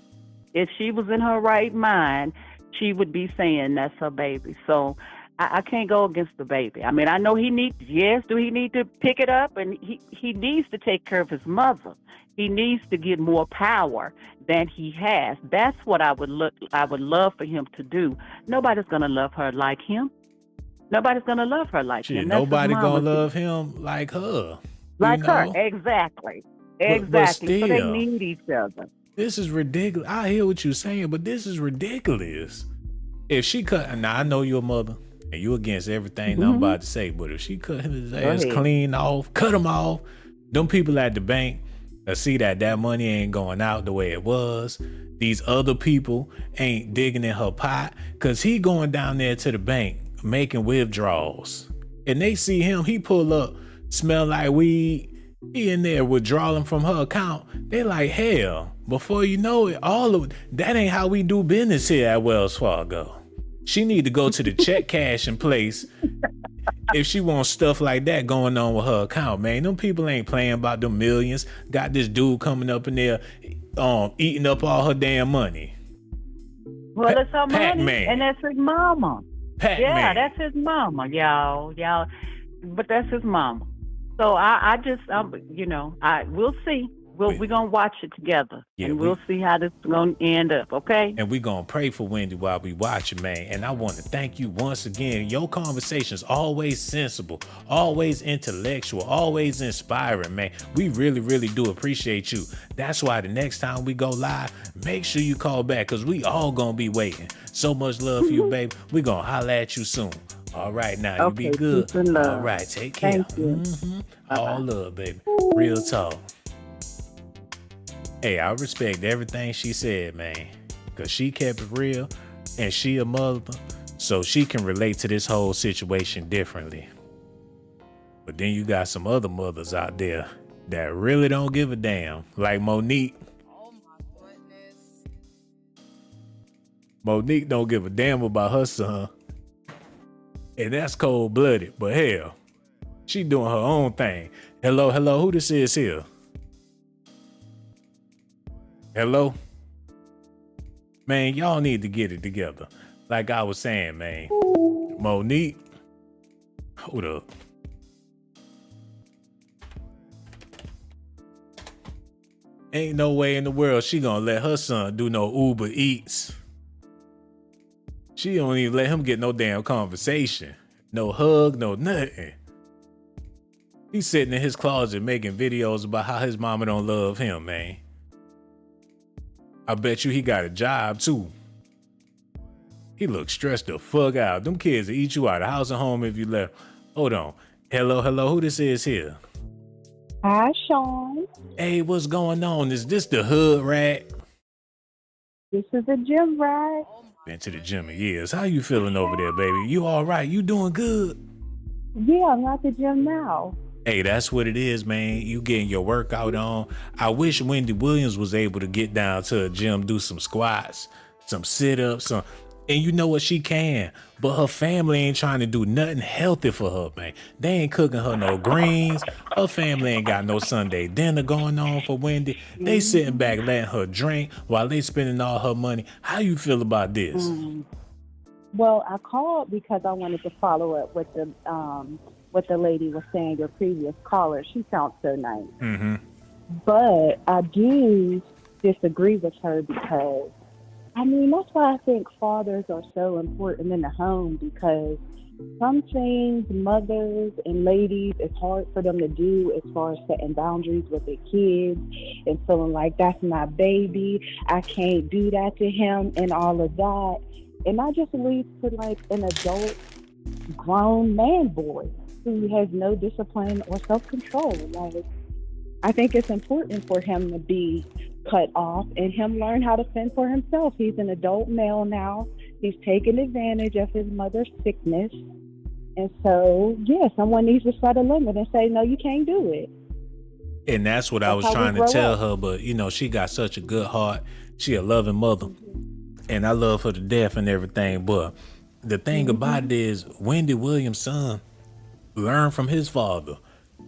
If she was in her right mind, she would be saying that's her baby. So I can't go against the baby. I mean, I know do he need to pick it up? And he needs to take care of his mother. He needs to get more power than he has. That's what I would love for him to do. Nobody's going to love her like him. Nobody's going to love her like him. Nobody going to love him like her. Like her, exactly. Exactly. But still, so they need each other. This is ridiculous. I hear what you're saying, but this is ridiculous. If she cut, now I know you're a mother and you against everything I'm about to say, but if she cut his ass clean off, cut him off, them people at the bank see that money ain't going out the way it was. These other people ain't digging in her pot, because he going down there to the bank making withdrawals. And they see him, he pull up smell like weed. He in there withdrawing from her account. They like, hell, before you know it, that ain't how we do business here at Wells Fargo. She need to go to the check cashing place if she wants stuff like that going on with her account, man. Them people ain't playing about them millions. Got this dude coming up in there eating up all her damn money. Well, it's her money, Pac-Man. and that's his mama. Pac-Man. Yeah, that's his mama, y'all. But that's his mama. So we'll see. We're gonna watch it together, and we'll see how this is gonna end up. Okay. And we're gonna pray for Wendy while we watch it, man. And I want to thank you once again. Your conversation's always sensible, always intellectual, always inspiring, man. We really, really do appreciate you. That's why the next time we go live, make sure you call back, because we all gonna be waiting. So much love for you, babe. We gonna holler at you soon. All right, now you be good. Peace and love. All right, take care. Thank you. All love, baby. Real talk. Hey, I respect everything she said, man, because she kept it real, and she a mother, so she can relate to this whole situation differently. But then you got some other mothers out there that really don't give a damn, like Monique. Oh my goodness. Monique don't give a damn about her son, and that's cold-blooded, but hell, she doing her own thing. Hello, who this is here? Hello? Man, y'all need to get it together. Like I was saying, man. Monique, hold up. Ain't no way in the world she gonna let her son do no Uber Eats. She don't even let him get no damn conversation. No hug, no nothing. He's sitting in his closet making videos about how his mama don't love him, man. I bet you he got a job too. He looks stressed the fuck out. Them kids will eat you out of house and home if you left. Hold on. Hello, who this is here? Hi, Sean. Hey, what's going on? Is this the hood rat? This is a gym rat. Been to the gym in years. How you feeling over there, baby? You all right? You doing good? Yeah, I'm at the gym now. Hey, that's what it is, man. You getting your workout on. I wish Wendy Williams was able to get down to a gym, do some squats, some sit-ups, and you know what, she can. But her family ain't trying to do nothing healthy for her, man. They ain't cooking her no greens. Her family ain't got no Sunday dinner going on for Wendy. They sitting back letting her drink while they spending all her money. How you feel about this? Well, I called because I wanted to follow up with what the lady was saying, your previous caller. She sounds so nice. Mm-hmm. But I do disagree with her because, that's why I think fathers are so important in the home, because some things mothers and ladies, it's hard for them to do as far as setting boundaries with their kids and feeling like that's my baby, I can't do that to him and all of that. And that just leads to like an adult grown man boy who has no discipline or self-control. Like, I think it's important for him to be cut off and him learn how to fend for himself. He's an adult male now. He's taking advantage of his mother's sickness. And so, someone needs to set a limit and say, no, you can't do it. And that's what I was trying to tell her, but she got such a good heart. She a loving mother. And I love her to death and everything. But the thing about it is, Wendy Williams' son learned from his father.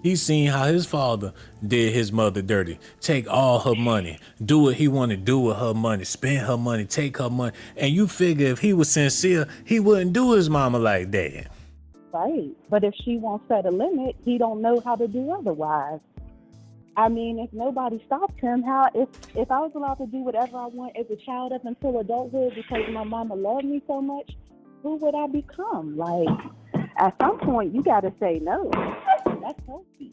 He's seen how his father did his mother dirty. Take all her money, do what he want to do with her money, spend her money, take her money. And you figure if he was sincere, he wouldn't do his mama like that. Right. But if she won't set a limit, he don't know how to do otherwise. If nobody stopped him, if I was allowed to do whatever I want as a child up until adulthood because my mama loved me so much, who would I become? Like, at some point, you got to say no. That's healthy.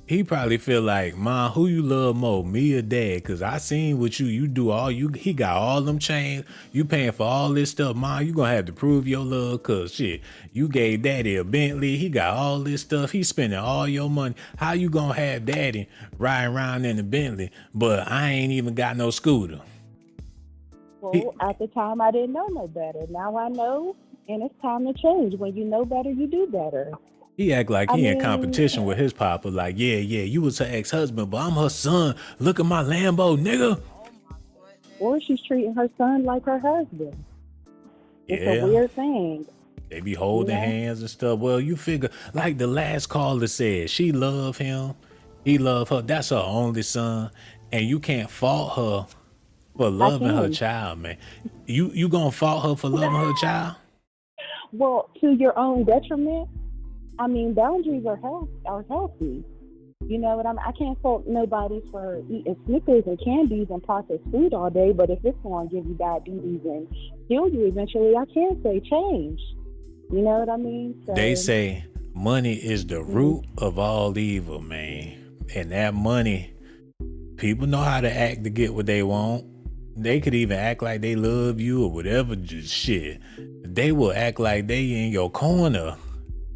He probably feel like, Mom, who you love more, me or Dad? Because I seen what you do all, he got all them chains. You paying for all this stuff. Mom, you going to have to prove your love because, shit, you gave Daddy a Bentley. He got all this stuff. He spending all your money. How you going to have Daddy riding around in the Bentley, but I ain't even got no scooter? Well, at the time, I didn't know no better. Now I know, and it's time to change. When you know better, you do better. He act like I he in mean, competition with his papa. Like, yeah, you was her ex-husband, but I'm her son. Look at my Lambo, nigga. or she's treating her son like her husband. It's a Yeah. weird thing. They be holding Yeah. hands and stuff. Well, you figure, like the last caller said, she love him. He love her. That's her only son. And you can't fault her for loving her can. child, man. You gonna fault her for loving her child? Well, to your own detriment. I mean, boundaries are healthy. You know what I mean? I can't fault nobody for eating Snickers and candies and processed food all day, but if it's going to give you diabetes and kill you eventually, I can say change. You know what I mean? So, They say money is the root of all evil, man. And that money, people know how to act to get what they want. They could even act like they love you or whatever just shit. They will act like they in your corner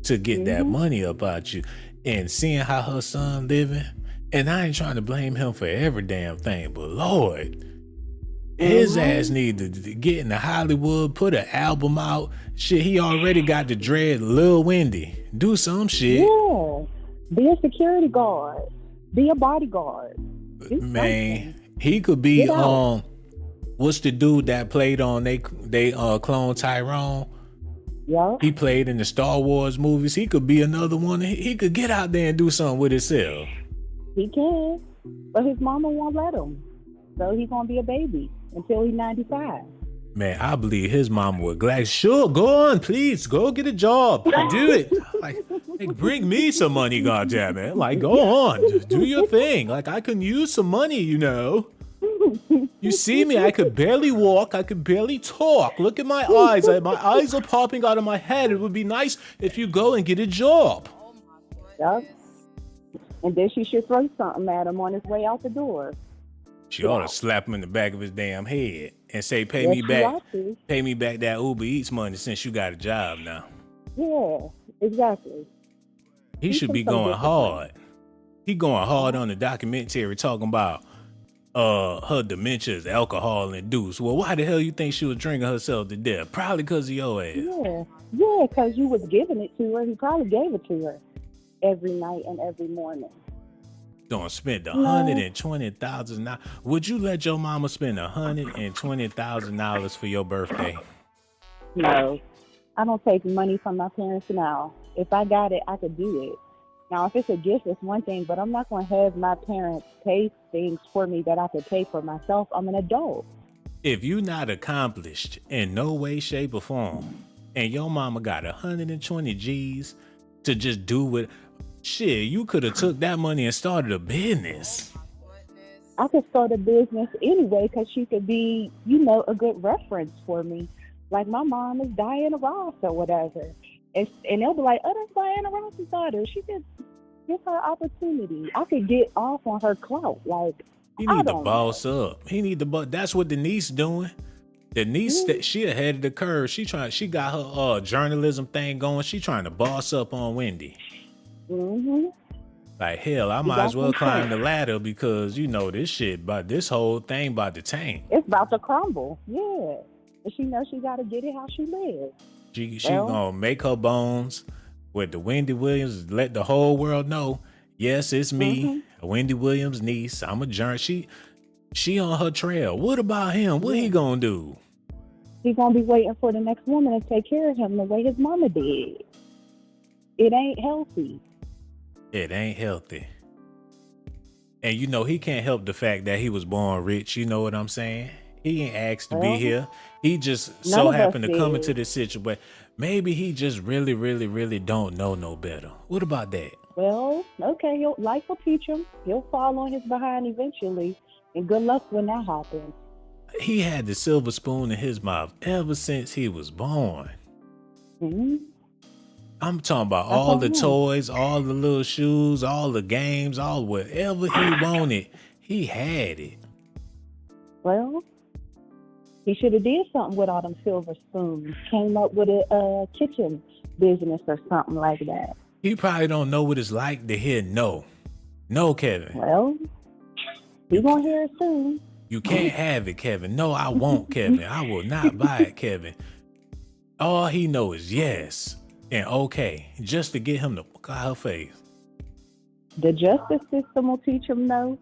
to get that money up out you. And seeing how her son living, and I ain't trying to blame him for every damn thing, but Lord, his ass need to get into Hollywood, put an album out. Shit, he already got the dread Lil Wendy. Do some shit. Yeah. Be a security guard. Be a bodyguard. Do Man, he could be Get out. what's the dude that played on they clone Tyrone? Yeah. He played in the Star Wars movies. He could be another one. He could get out there and do something with himself. He can, but his mama won't let him. So he's going to be a baby until he's 95. Man, I believe his mama would glad. Sure, go on, please. Go get a job. Do it. Like bring me some money, goddammit. Like, go on. Just do your thing. Like, I can use some money, you know. You see me, I could barely walk, I could barely talk. Look at my eyes. My eyes are popping out of my head. It would be nice if you go and get a job. Yep. And then she should throw something at him on his way out the door. She ought to slap him in the back of his damn head and say, pay Yes, me she back. ought to. Pay me back that Uber Eats money since you got a job now. Yeah, exactly. He should be going hard. He going hard on the documentary talking about her dementia is alcohol induced. Well, why the hell you think she was drinking herself to death? Probably because of your ass. Yeah, because you was giving it to her. He probably gave it to her every night and every morning. Gonna spend $120,000. Would you let your mama spend $120,000 for your birthday? No, I don't take money from my parents now. If I got it, I could do it. Now, if it's a gift, it's one thing, but I'm not going to have my parents pay things for me that I could pay for myself. I'm an adult. If you not accomplished in no way, shape, or form, and your mama got 120 G's to just do what, shit, you could have took that money and started a business. I could start a business anyway because she could be, you know, a good reference for me. Like my mom is Diana Ross or whatever. And they'll be like, oh, that's Diana Ross's daughter. She just give her opportunity. I could get off on her clout. Like, He need to boss up. He need to that's what the niece doing. The niece, she ahead of the curve. She got her journalism thing going. She trying to boss up on Wendy. Like, hell, I might as well climb the ladder because, you know, this whole thing about to tank. It's about to crumble. Yeah. And she knows she got to get it how she lives. She gonna make her bones with the Wendy Williams, let the whole world know, yes, it's me, Wendy Williams' niece. I'm a journalist. She on her trail. What about him? What he gonna do? He gonna be waiting for the next woman to take care of him the way his mama did. It ain't healthy. It ain't healthy. And you know, he can't help the fact that he was born rich. You know what I'm saying? He ain't asked to be here. He just so happened to come into this situation. Maybe he just really, really, really don't know no better. What about that? Well, okay, life will teach him. He'll fall on his behind eventually. And good luck when that happens. He had the silver spoon in his mouth ever since he was born. I'm talking about all the toys, all the little shoes, all the games, all whatever he wanted. He had it. Well, he should have did something with all them silver spoons. Came up with a kitchen business or something like that. He probably don't know what it's like to hear no. No, Kevin. Well, you're going to hear it soon. You can't have it, Kevin. No, I won't, Kevin. I will not buy it, Kevin. All he knows is yes. and okay just to get him to fuck out her face. The justice system will teach him no.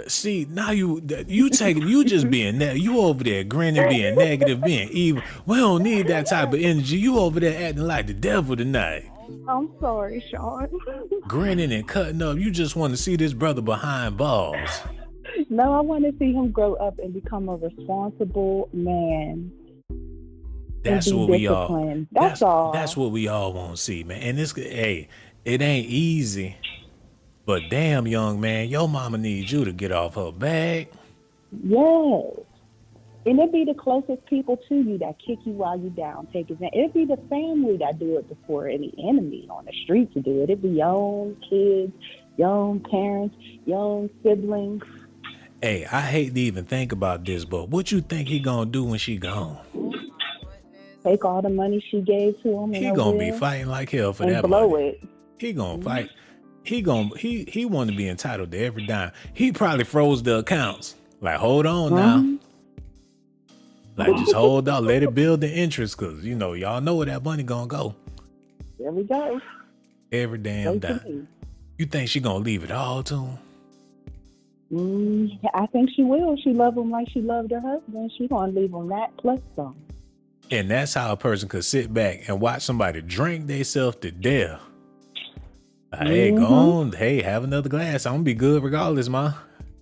See, now you just being you over there grinning, being negative, being evil. We don't need that type of energy. You over there acting like the devil tonight. I'm sorry, Sean. Grinning and cutting up. You just want to see this brother behind bars. No, I want to see him grow up and become a responsible man. That's what we all. That's all. That's what we all want to see, man. And it ain't easy. But damn, young man, your mama needs you to get off her back. Yes. And it be the closest people to you that kick you while you down. It be the family that do it before any enemy on the street to do it. It be your own kids, your own parents, your own siblings. Hey, I hate to even think about this, but what you think he gonna do when she gone? Take all the money she gave to him. He gonna be fighting like hell for that blow money. It. He gonna fight. He want to be entitled to every dime. He probably froze the accounts. Like, hold on now. Like, just hold on. Let it build the interest, because, y'all know where that money gonna go. There we go. Every damn dime. You think she gonna leave it all to him? I think she will. She love him like she loved her husband. She gonna leave him that plus some. And that's how a person could sit back and watch somebody drink themselves to death. Hey, go on. Hey, have another glass. I'm gonna be good regardless, ma.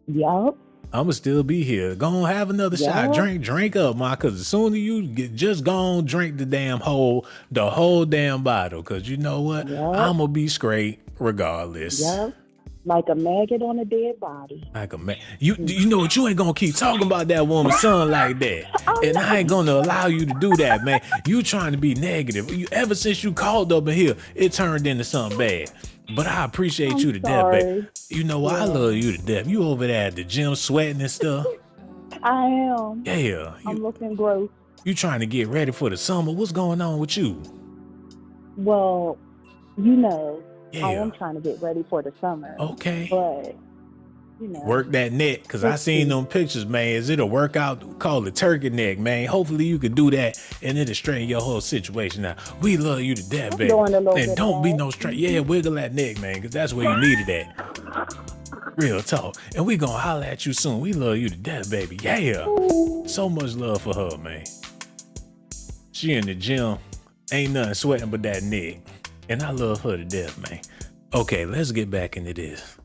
Yup. I'm gonna still be here. Go on, have another shot. Drink up, ma. Cause as soon as you just go on, drink the whole damn bottle. Cause you know what? Yep. I'm gonna be straight regardless. Yep. Like a maggot on a dead body. Like a man. You know what? You ain't gonna keep talking about that woman's son like that. And I ain't gonna allow you to do that, man. You trying to be negative. Ever since you called up in here, it turned into something bad. But I appreciate you to death, baby. You know what? I love you to death. You over there at the gym sweating and stuff. I am. Yeah. I'm looking gross. You trying to get ready for the summer. What's going on with you? Well, I am trying to get ready for the summer. Okay. But, work that neck, because I seen them pictures, man. Is it a workout called the turkey neck, man? Hopefully you can do that and it'll straighten your whole situation out. We love you to death, baby. And don't be no straight. Yeah, wiggle that neck, man, because that's where you need it at. Real talk. And we gonna holler at you soon. We love you to death, baby. Yeah. So much love for her, man. She in the gym. Ain't nothing sweating but that neck. And I love her to death, man. Okay, let's get back into this.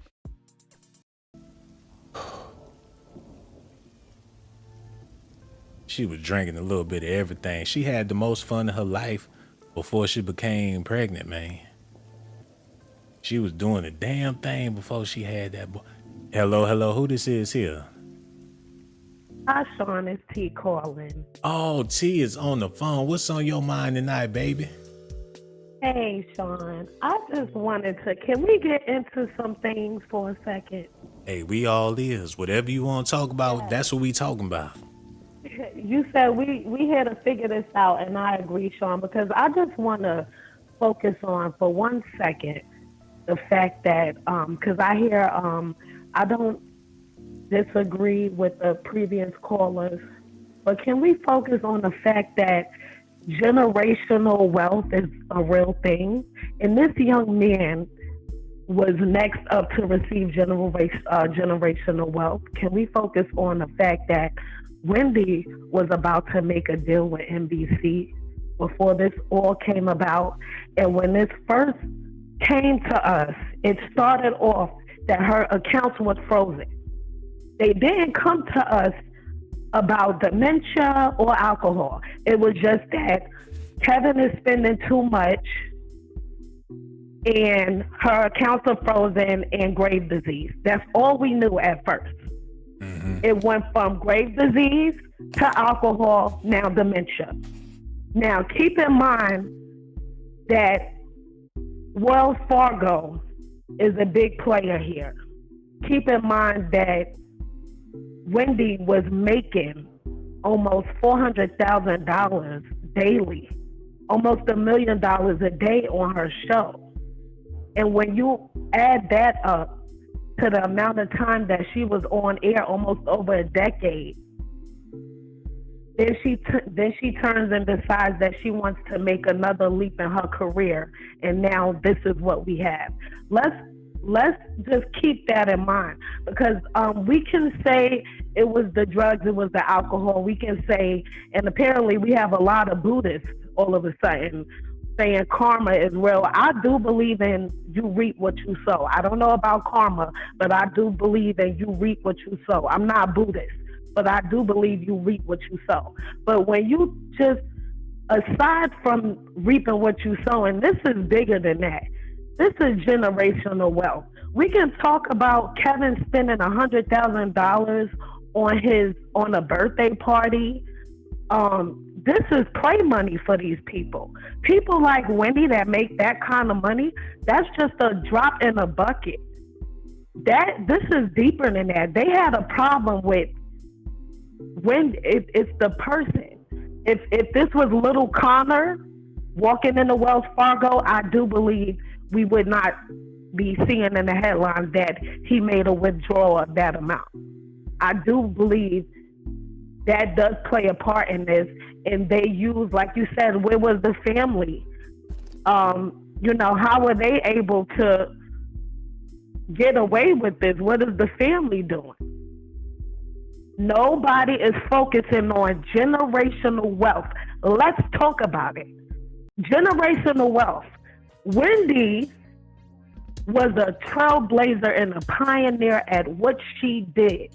She was drinking a little bit of everything. She had the most fun of her life before she became pregnant, man. She was doing the damn thing before she had that boy. Hello, who this is here? Hi, Sean, it's T calling. Oh, T is on the phone. What's on your mind tonight, baby? Hey, Sean, I just wanted to, can we get into some things for a second? Hey, we all is. Whatever you want to talk about, that's what we talking about. You said we had to figure this out, and I agree, Sean, because I just want to focus on, for 1 second, the fact that, because I hear, I don't disagree with the previous callers, but can we focus on the fact that generational wealth is a real thing? And this young man was next up to receive generational wealth. Can we focus on the fact that Wendy was about to make a deal with NBC before this all came about? And when this first came to us, it started off that her accounts was frozen. They didn't come to us about dementia or alcohol. It was just that Kevin is spending too much and her accounts are frozen and grave disease. That's all we knew at first. Mm-hmm. It went from grave disease to alcohol, now dementia. Now, keep in mind that Wells Fargo is a big player here. Keep in mind that Wendy was making almost $400,000 daily, almost $1 million a day on her show. And when you add that up to the amount of time that she was on air, almost over a decade, Then she turns and decides that she wants to make another leap in her career, and now this is what we have. Let's just keep that in mind, because we can say it was the drugs, it was the alcohol. We can say, and apparently we have a lot of Buddhists all of a sudden saying karma is real. I do believe in you reap what you sow. I don't know about karma, but I do believe in you reap what you sow. I'm not Buddhist, but I do believe you reap what you sow. But when you just, aside from reaping what you sow, and this is bigger than that, this is generational wealth. We can talk about Kevin spending $100,000 on a birthday party. This is play money for these people. People like Wendy that make that kind of money, that's just a drop in a bucket. This is deeper than that. They had a problem with when it's the person. If this was little Connor walking into Wells Fargo, I do believe we would not be seeing in the headlines that he made a withdrawal of that amount. I do believe that does play a part in this, and they use, like you said, where was the family? How were they able to get away with this? What is the family doing? Nobody is focusing on generational wealth. Let's talk about it. Generational wealth. Wendy was a trailblazer and a pioneer at what she did.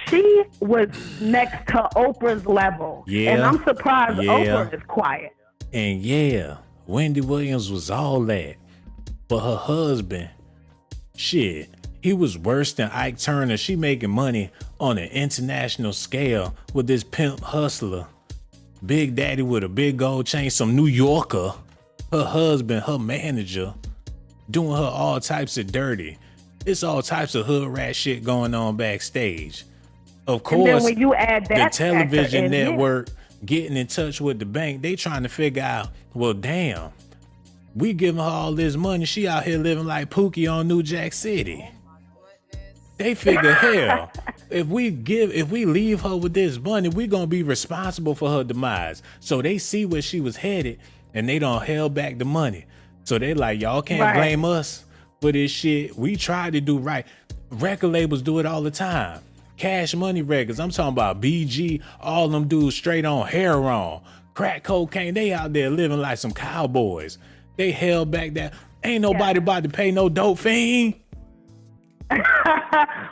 She was next to Oprah's level. Yeah. And I'm surprised Yeah. Oprah is quiet. And yeah, Wendy Williams was all that. But her husband, shit, he was worse than Ike Turner. She making money on an international scale with this pimp hustler. Big Daddy with a big gold chain, some New Yorker. Her husband, her manager, doing her all types of dirty. It's all types of hood rat shit going on backstage. Of course, and then when you add that the television factor in, network getting in touch with the bank, they trying to figure out, well, damn, we giving her all this money. She out here living like Pookie on New Jack City. They figure, hell, if we leave her with this money, we gonna be responsible for her demise. So they see where she was headed, and they don't held back the money. So they like, y'all can't blame us for this shit. We tried to do right. Record labels do it all the time. Cash Money Records. I'm talking about BG. All them dudes straight on heroin, crack cocaine. They out there living like some cowboys. They held back that. Ain't nobody about to pay no dope fiend.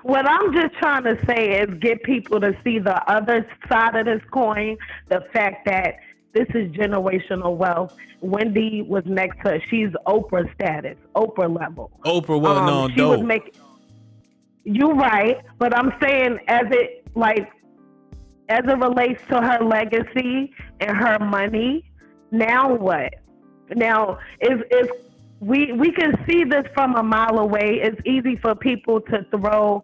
What I'm just trying to say is get people to see the other side of this coin. The fact that this is generational wealth. Wendy was next to her. She's Oprah status, Oprah level. Oprah wasn't on dope. You're right, but I'm saying as it relates to her legacy and her money, now what? Now if we can see this from a mile away. It's easy for people to throw.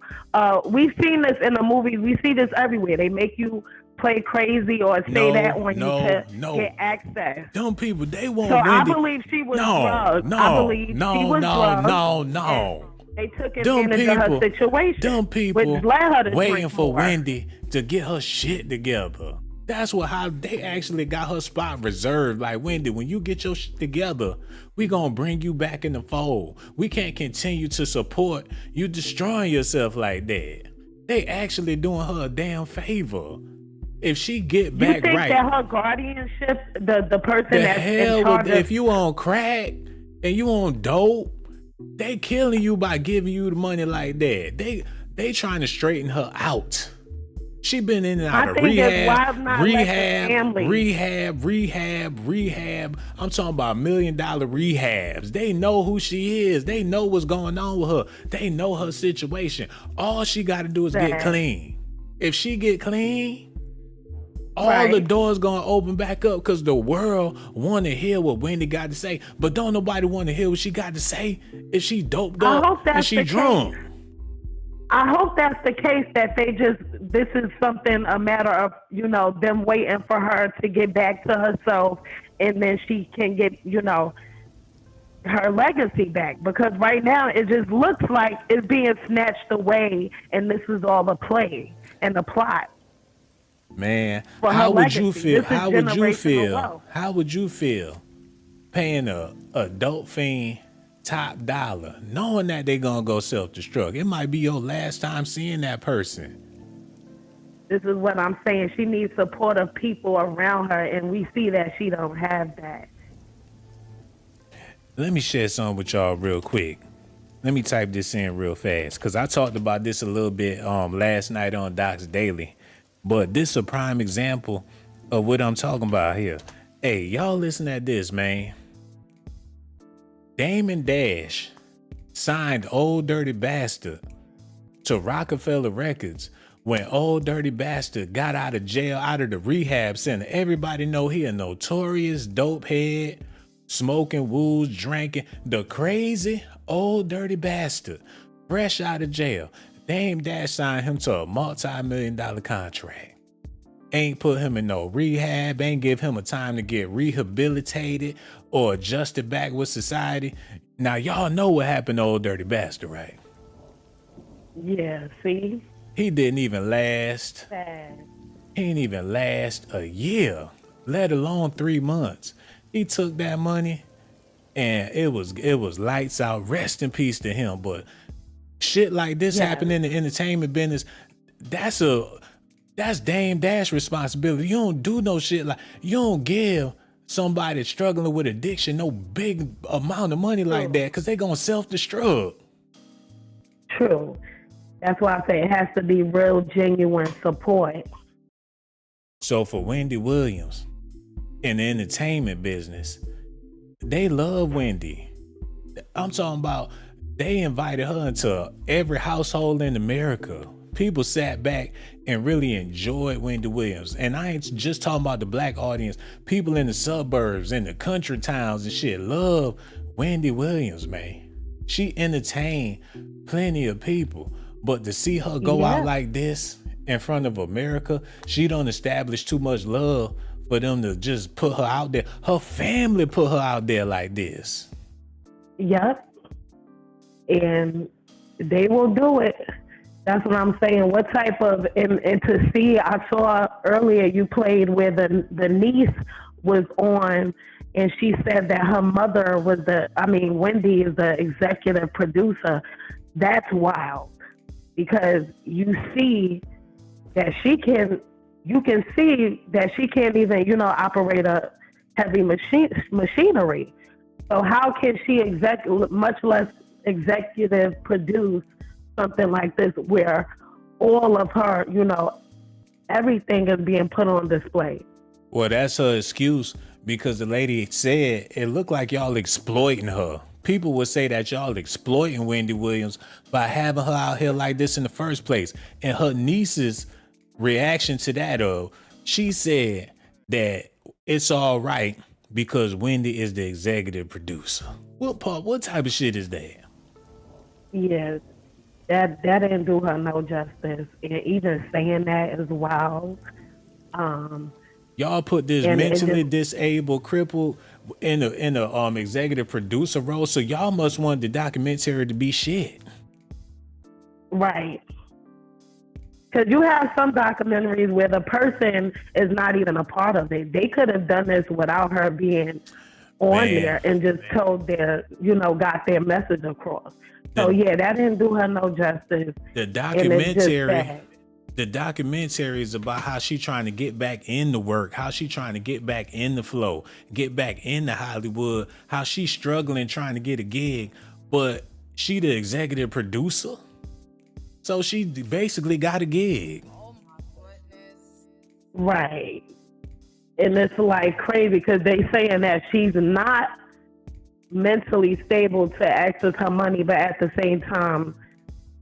We've seen this in the movies. We see this everywhere. They make you play crazy or say that on you to get access. Them people, they want. So Wendy. I believe she was drugged. I believe she was drugged. No. They took advantage of her situation. Them people which led her to waiting for more. Wendy to get her shit together. That's how they actually got her spot reserved. Like, Wendy, when you get your shit together, we gonna bring you back in the fold. We can't continue to support you destroying yourself like that. They actually doing her a damn favor. If she get back you think right, that her guardianship, the person the that's hell in charge with, if you on crack and you on dope, they killing you by giving you the money like that. They trying to straighten her out. She been in and out of rehab. I'm talking about $1 million rehabs. They know who she is. They know what's going on with her. They know her situation. All she got to do is get clean. If she get clean, all the doors gonna open back up, because the world want to hear what Wendy got to say, but don't nobody want to hear what she got to say if she doped up and she drunk. I hope that's the case, that this is something, a matter of, them waiting for her to get back to herself, and then she can get, her legacy back. Because right now it just looks like it's being snatched away, and this is all a play and a plot. Man, for her how would you legacy. feel? This is How would you generational feel? wealth. How would you feel paying a dope fiend top dollar, knowing that they gonna go self-destruct? It might be your last time seeing that person. This is what I'm saying. She needs supportive people around her, and we see that she don't have that. Let me share something with y'all real quick. Let me type this in real fast because I talked about this a little bit last night on Doc's Daily. But this is a prime example of what I'm talking about here. Hey, y'all listen at this, man. Damon Dash signed Old Dirty Bastard to Rockefeller Records when Old Dirty Bastard got out of jail, out of the rehab center. Everybody know he a notorious dope head, smoking, wooze, drinking. The crazy Old Dirty Bastard, fresh out of jail. Dame Dash signed him to a multi-million-dollar contract. Ain't put him in no rehab, ain't give him a time to get rehabilitated or adjusted back with society. Now, y'all know what happened to Old Dirty Bastard, right? Yeah, see? He didn't even last. Sad. He didn't even last a year, let alone 3 months. He took that money and it was lights out. Rest in peace to him. But shit like this happened in the entertainment business. That's Dame Dash responsibility. You don't do no shit like, you don't give somebody struggling with addiction no big amount of money like that because they gonna self-destruct. True. That's why I say it has to be real, genuine support. So for Wendy Williams in the entertainment business, they love Wendy. I'm talking about they invited her into every household in America. People sat back and really enjoyed Wendy Williams. And I ain't just talking about the black audience. People in the suburbs, in the country towns and shit love Wendy Williams, man. She entertained plenty of people. But to see her go out like this in front of America, she don't establish too much love for them to just put her out there. Her family put her out there like this. Yep. And they will do it. That's what I'm saying. What type of, and to see, I saw earlier you played where the niece was on and she said that her mother was Wendy is the executive producer. That's wild. Because you see that you can see that she can't even, operate a heavy machinery. So how can she much less executive produce something like this where all of her, everything is being put on display? Well, that's her excuse because the lady said it looked like y'all exploiting her. People would say that y'all exploiting Wendy Williams by having her out here like this in the first place. And her niece's reaction to that, she said that it's all right because Wendy is the executive producer. What type of shit is that? Yes, that didn't do her no justice. And even saying that is wild. Y'all put this mentally disabled, crippled in a executive producer role, so y'all must want the documentary to be shit. Right. Because you have some documentaries where the person is not even a part of it. They could have done this without her being on there and just told their, got their message across. So that didn't do her no justice. The documentary is about how she trying to get back in the work, how she trying to get back in the flow, get back into Hollywood, how she's struggling trying to get a gig, but she the executive producer. So she basically got a gig. Oh my goodness. Right. And it's like crazy because they saying that she's not mentally stable to access her money, but at the same time,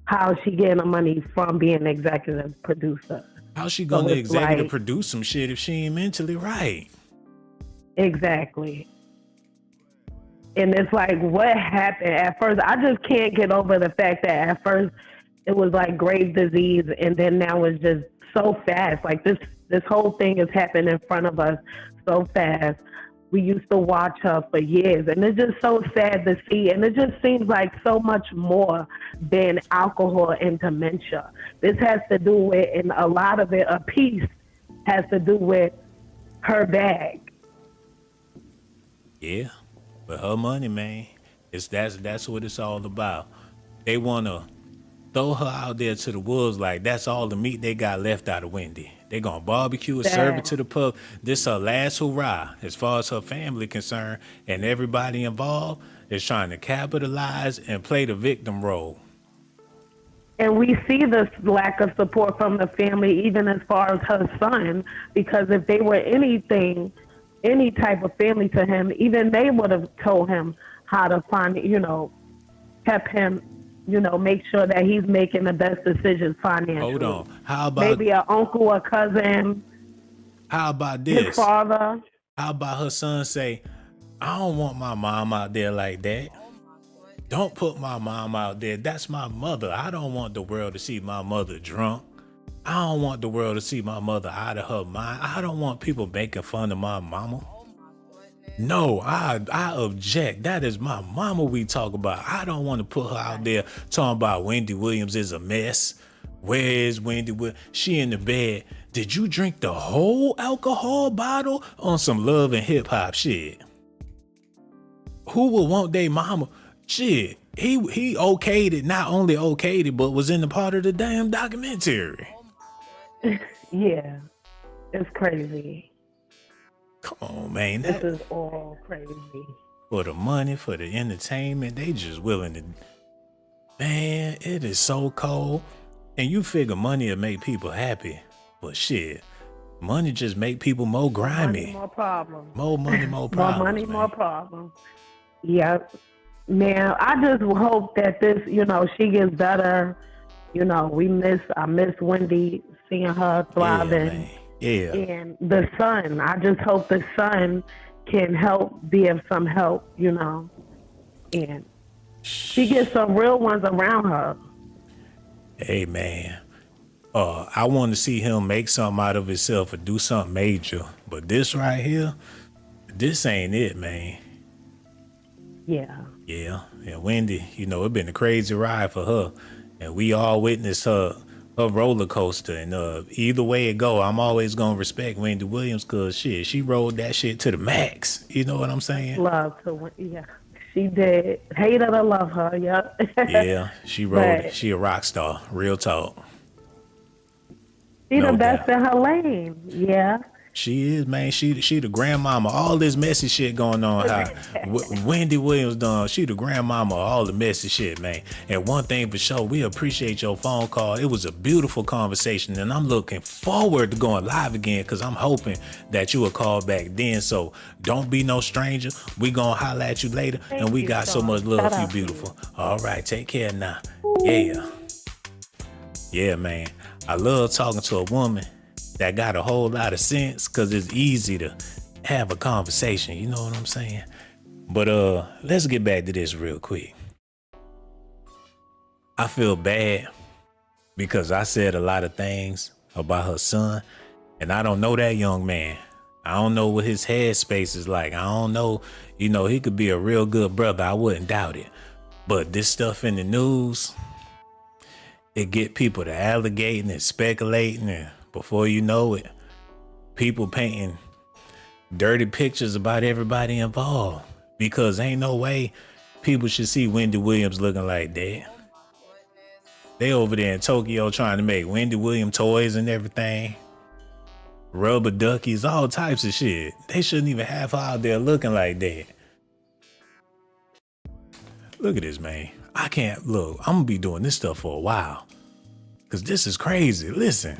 how she getting the money from being an executive producer? How she gonna executive produce some shit if she ain't mentally right? Exactly. And it's like, what happened at first? I just can't get over the fact that at first it was like grave disease, and then now it's just so fast. Like this whole thing has happened in front of us so fast. We used to watch her for years, and it's just so sad to see. And it just seems like so much more than alcohol and dementia. This has to do with, and a lot of it, a piece has to do with her bag. Yeah, but her money, man, that's what it's all about. They wanna throw her out there to the wolves like that's all the meat they got left out of Wendy. They gonna barbecue and serve it to the pub. This her last hurrah as far as her family concerned, and everybody involved is trying to capitalize and play the victim role. And we see this lack of support from the family, even as far as her son, because if they were anything, any type of family to him, even they would have told him how to find, kept him, make sure that he's making the best decisions financially. Hold on. How about maybe an uncle or cousin? How about this? His father? How about her son say, I don't want my mom out there like that. Don't put my mom out there. That's my mother. I don't want the world to see my mother drunk. I don't want the world to see my mother out of her mind. I don't want people making fun of my mama. No, I object. That is my mama we talk about. I don't want to put her out there talking about Wendy Williams is a mess. Where is Wendy Williams? She in the bed. Did you drink the whole alcohol bottle on some love and hip hop shit? Who would want their mama? Shit, he okayed it, not only okayed it, but was in the part of the damn documentary. Yeah, it's crazy. Come on, man. This is all crazy. For the money, for the entertainment, they just willing to. Man, it is so cold. And you figure money will make people happy. But shit, money just make people more grimy. Money, more problems. More money, more problems. More money, man. more problems. Yep. Man, I just hope that this, she gets better. I miss Wendy, seeing her thriving. Yeah. And the son, I just hope the son can be of some help, and she gets some real ones around her. Hey, man. I want to see him make something out of himself or do something major. But this right here, this ain't it, man. Yeah. Yeah. And Wendy, it's been a crazy ride for her. And we all witnessed her roller coaster. And either way it go, I'm always going to respect Wendy Williams because she rolled that shit to the max. You know what I'm saying? Love to, yeah. She did. Hate her to love her, yep. Yeah, she rolled it. She a rock star. Real talk. She No the best doubt. in her lane, yeah. She is, man. She the grandmama. All this messy shit going on. How Wendy Williams done. She the grandmama of all the messy shit, man. And one thing for sure, we appreciate your phone call. It was a beautiful conversation, and I'm looking forward to going live again because I'm hoping that you will call back then. So don't be no stranger. We gonna holler at you later, and we got so much love for you, beautiful. All right, take care now. Yeah, man. I love talking to a woman that got a whole lot of sense because it's easy to have a conversation. You know what I'm saying? But let's get back to this real quick. I feel bad because I said a lot of things about her son, and I don't know that young man. I don't know what his headspace is like. I don't know, he could be a real good brother. I wouldn't doubt it. But this stuff in the news, it get people to alligating and speculating, and before you know it, people painting dirty pictures about everybody involved because ain't no way people should see Wendy Williams looking like that. They over there in Tokyo trying to make Wendy Williams toys and everything. Rubber duckies, all types of shit. They shouldn't even have her out there looking like that. Look at this, man. I'm gonna be doing this stuff for a while because this is crazy. Listen.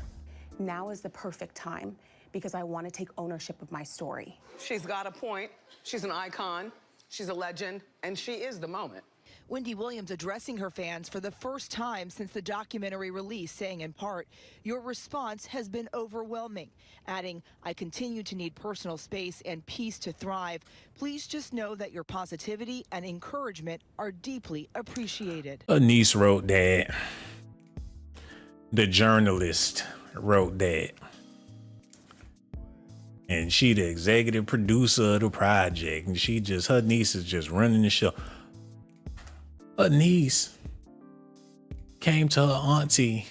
Now is the perfect time because I want to take ownership of my story. She's got a point. She's an icon. She's a legend. And she is the moment. Wendy Williams addressing her fans for the first time since the documentary release, saying in part, "Your response has been overwhelming," adding, "I continue to need personal space and peace to thrive. Please just know that your positivity and encouragement are deeply appreciated." A niece wrote that. The journalist wrote that. And she the executive producer of the project. And her niece is just running the show. Her niece came to her auntie,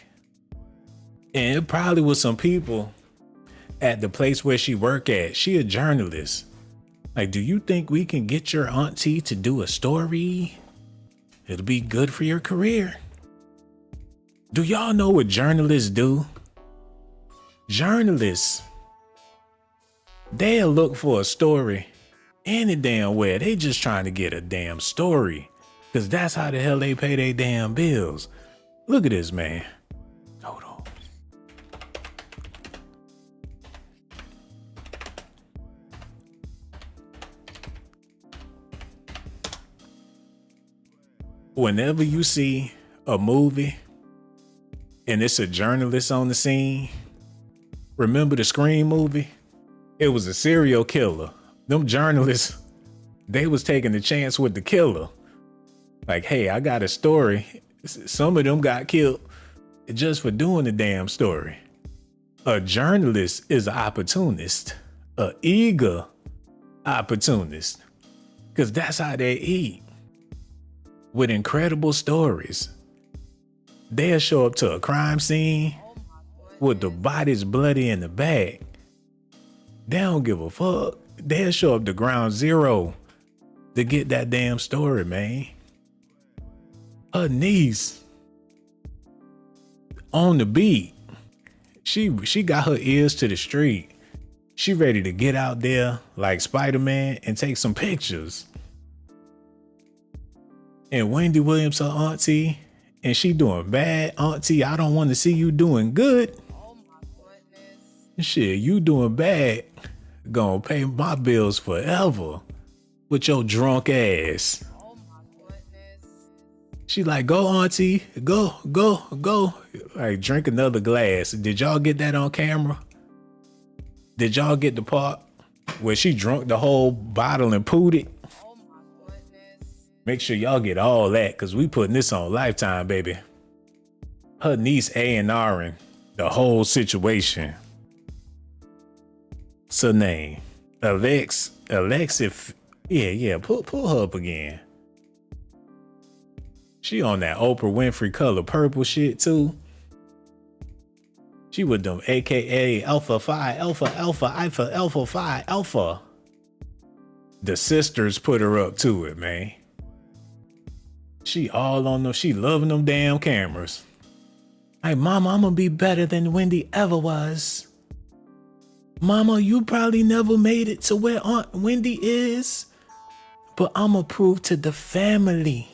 and it probably was some people at the place where she work at. She a journalist. Like, do you think we can get your auntie to do a story? It'll be good for your career. Do y'all know what journalists do? Journalists, they'll look for a story any damn where. They just trying to get a damn story. Because that's how the hell they pay their damn bills. Look at this, man. Hold on. Whenever you see a movie and it's a journalist on the scene, remember the Scream movie? It was a serial killer. Them journalists, they was taking a chance with the killer. Like, hey, I got a story. Some of them got killed just for doing the damn story. A journalist is an opportunist, an eager opportunist, because that's how they eat. With incredible stories. They'll show up to a crime scene with the bodies bloody in the bag. They don't give a fuck. They'll show up to ground zero to get that damn story, man. Her niece on the beat. She got her ears to the street. She ready to get out there like Spider-Man and take some pictures. And Wendy Williams, her auntie, and she doing bad. Auntie, I don't want to see you doing good. Shit, you doing bad. Gonna pay my bills forever with your drunk ass. She like, go auntie, go. Like, drink another glass. Did y'all get that on camera? Did y'all get the part where she drunk the whole bottle and pooed it? Make sure y'all get all that, because we putting this on Lifetime, baby. Her niece A&R'ing the whole situation. What's her name? Alexis. Yeah, pull her up again. She on that Oprah Winfrey Color Purple shit too. She with them AKA Alpha Phi, Alpha Phi, Alpha. The sisters put her up to it, man. She all on them. She loving them damn cameras. Like, Mama, I'm gonna be better than Wendy ever was. Mama, you probably never made it to where Aunt Wendy is, but I'm gonna prove to the family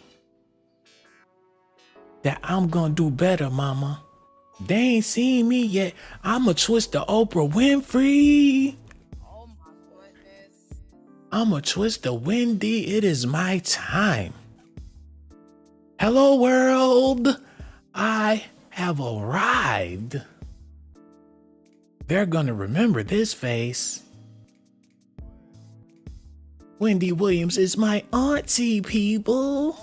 that I'm gonna do better, Mama. They ain't seen me yet. I'ma twist the Oprah Winfrey. I'ma twist the Wendy. It is my time. Hello, world. I have arrived. They're gonna remember this face. Wendy Williams is my auntie, people.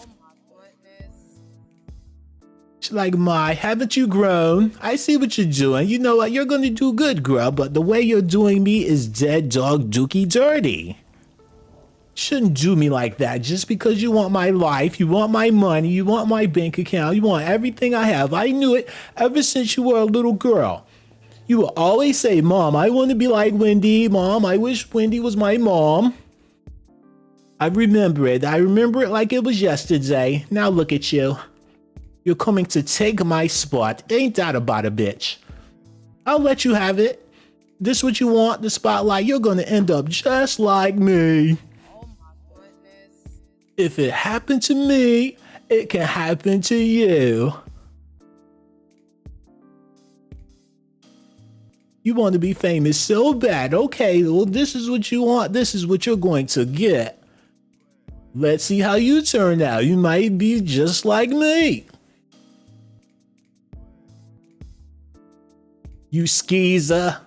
She's like, my, haven't you grown? I see what you're doing. You know what? You're gonna do good, girl, but the way you're doing me is dead dog dookie dirty. Shouldn't do me like that just because you want my life, you want my money, you want my bank account, you want everything I have. I knew it ever since you were a little girl. You will always say, Mom, I want to be like Wendy. Mom, I wish Wendy was my mom. I remember it. I remember it like it was yesterday. Now look at you. You're coming to take my spot. Ain't that about a bitch? I'll let you have it. This what you want, the spotlight. You're going to end up just like me. If it happened to me, it can happen to you. You want to be famous so bad. Okay, well, this is what you want. This is what you're going to get. Let's see how you turn out. You might be just like me. You skeezer.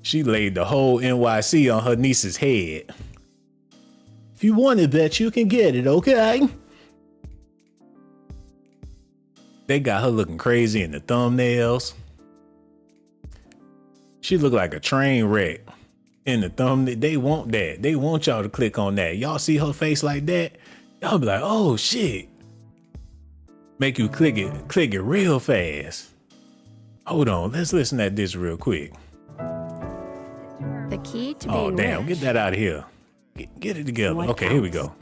She laid the whole NYC on her niece's head. If you want it, bet you can get it, okay? They got her looking crazy in the thumbnails. She looked like a train wreck in the thumbnail. They want that. They want y'all to click on that. Y'all see her face like that? Y'all be like, oh shit. Make you click it real fast. Hold on, let's listen at this real quick. The key to Oh, being damn, rich. get that out of here. Get it together. Okay, here we go.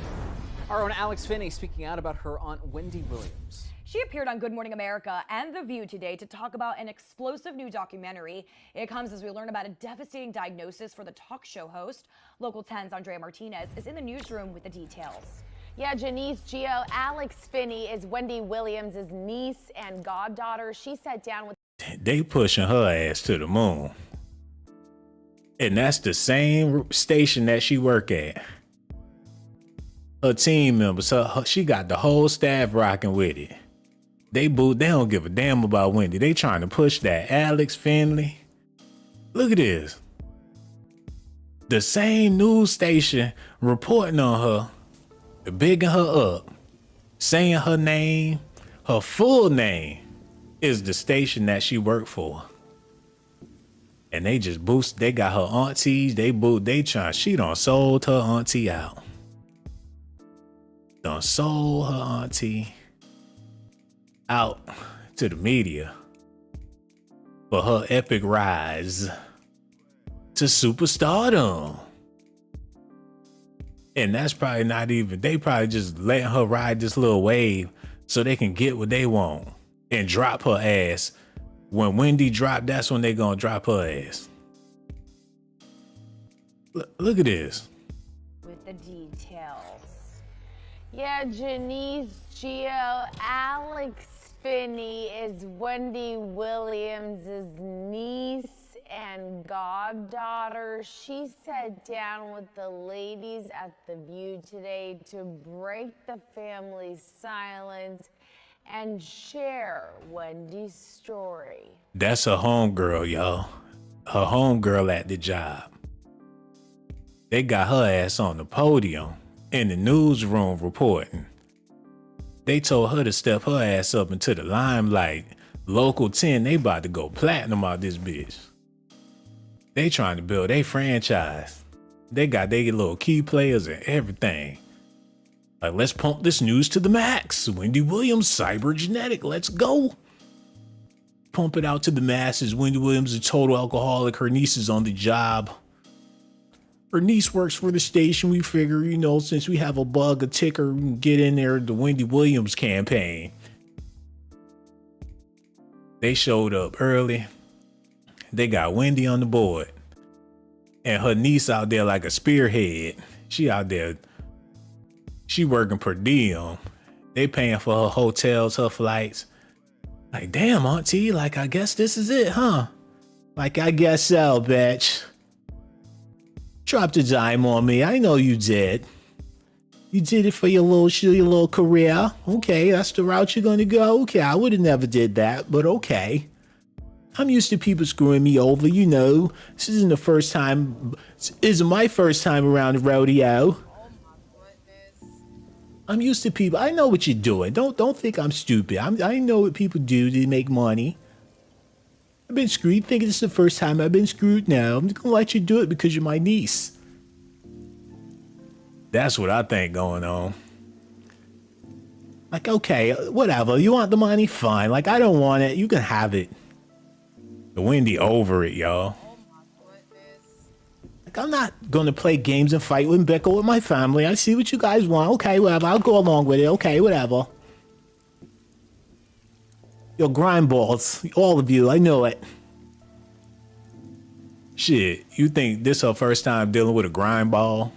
Our own Alex Finney speaking out about her aunt Wendy Williams. She appeared on Good Morning America and The View today to talk about an explosive new documentary. It comes as we learn about a devastating diagnosis for the talk show host. Local 10's Andrea Martinez is in the newsroom with the details. Yeah, Janice, Gio, Alex Finney is Wendy Williams' niece and goddaughter. She sat down with... They pushing her ass to the moon. And that's the same station that she work at. Her team members, she got the whole staff rocking with it. They don't give a damn about Wendy. They trying to push that Alex Finley. Look at this. The same news station reporting on her, bigging her up, saying her name, her full name is the station that she worked for. And they just boost, they got her aunties, she done sold her auntie out. Done sold her auntie out to the media for her epic rise to superstardom. And that's probably not even, they probably just letting her ride this little wave so they can get what they want and drop her ass. When Wendy dropped, that's when they gonna drop her ass. Look at this. With the details. Yeah, Janice, Gio, Alex Finney is Wendy Williams' niece and goddaughter. She sat down with the ladies at The View today to break the family's silence and share Wendy's story. That's her homegirl, y'all. Her homegirl at the job. They got her ass on the podium in the newsroom reporting. They told her to step her ass up into the limelight. Local 10, they about to go platinum out this bitch. They trying to build a franchise. They got their little key players and everything. Like, let's pump this news to the max. Wendy Williams, cybergenetic, let's go. Pump it out to the masses. Wendy Williams is a total alcoholic. Her niece is on the job. Her niece works for the station. We figure, since we have a ticker, we can get in there, the Wendy Williams campaign. They showed up early. They got Wendy on the board. And her niece out there like a spearhead. She out there. She working per diem. They paying for her hotels, her flights. Like, damn, auntie, like, I guess this is it, huh? Like, I guess so, bitch. Drop the dime on me. I know you did. You did it for your little career. Okay, that's the route you're gonna go. Okay, I would have never did that, but okay. I'm used to people screwing me over, This isn't the first time. This isn't my first time around the rodeo. I'm used to people. I know what you're doing. Don't think I'm stupid. I know what people do to make money. I've been screwed. You think it's the first time I've been screwed? No, I'm just gonna let you do it because you're my niece. That's what I think going on. Like, okay, whatever. You want the money? Fine. Like, I don't want it. You can have it. The Wendy over it, y'all. Like, I'm not gonna play games and fight with Becca with my family. I see what you guys want. Okay, whatever. I'll go along with it. Okay, whatever. Yo, grind balls. All of you. I know it. Shit, you think this her first time dealing with a grind ball?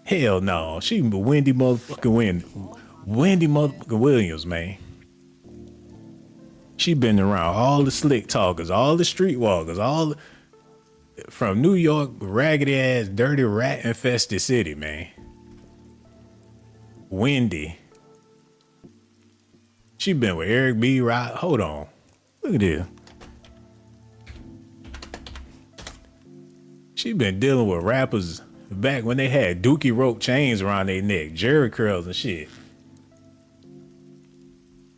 Hell no. She Wendy motherfucking Williams, man. She been around all the slick talkers, all the street walkers, from New York, raggedy ass, dirty rat infested city, man. Wendy. She been with Eric B. Rock. Hold on. Look at this. She been dealing with rappers back when they had dookie rope chains around their neck, Jerry curls and shit.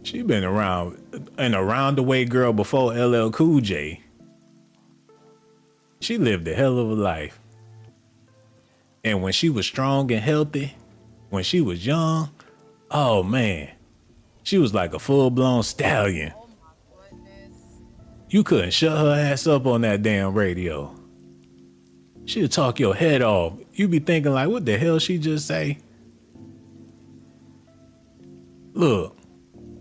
She been around an around the way girl before LL Cool J. She lived a hell of a life. And when she was strong and healthy, when she was young, oh man, she was like a full-blown stallion. You couldn't shut her ass up on that damn radio. She'll talk your head off. You be thinking like, what the hell she just say?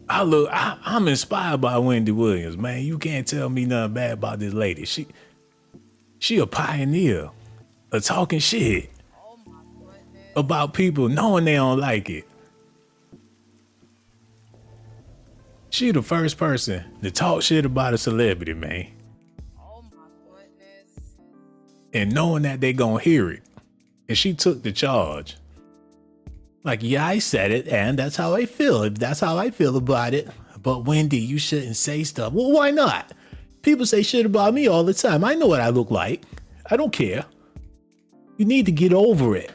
I'm inspired by Wendy Williams, man. You can't tell me nothing bad about this lady. She a pioneer of talking shit about people knowing they don't like it. She the first person to talk shit about a celebrity, man. And knowing that they gonna hear it. And she took the charge. Like, yeah, I said it, and that's how I feel. That's how I feel about it. But Wendy, you shouldn't say stuff. Well, why not? People say shit about me all the time. I know what I look like. I don't care. You need to get over it.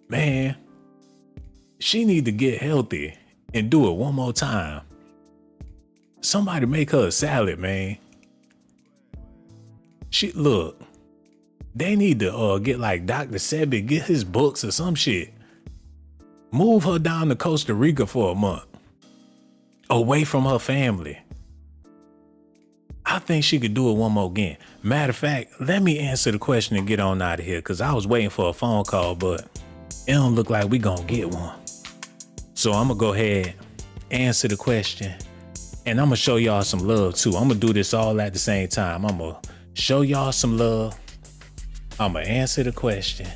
Man, she need to get healthy and do it one more time. Somebody make her a salad, man. They need to get like Dr. Sebi, get his books or some shit. Move her down to Costa Rica for a month. Away from her family. I think she could do it one more again. Matter of fact, let me answer the question and get on out of here, because I was waiting for a phone call, but it don't look like we gonna get one. So I'm gonna go ahead, answer the question, and I'm gonna show y'all some love too. I'm gonna do this all at the same time. I'm gonna show y'all some love. I'm gonna answer the question.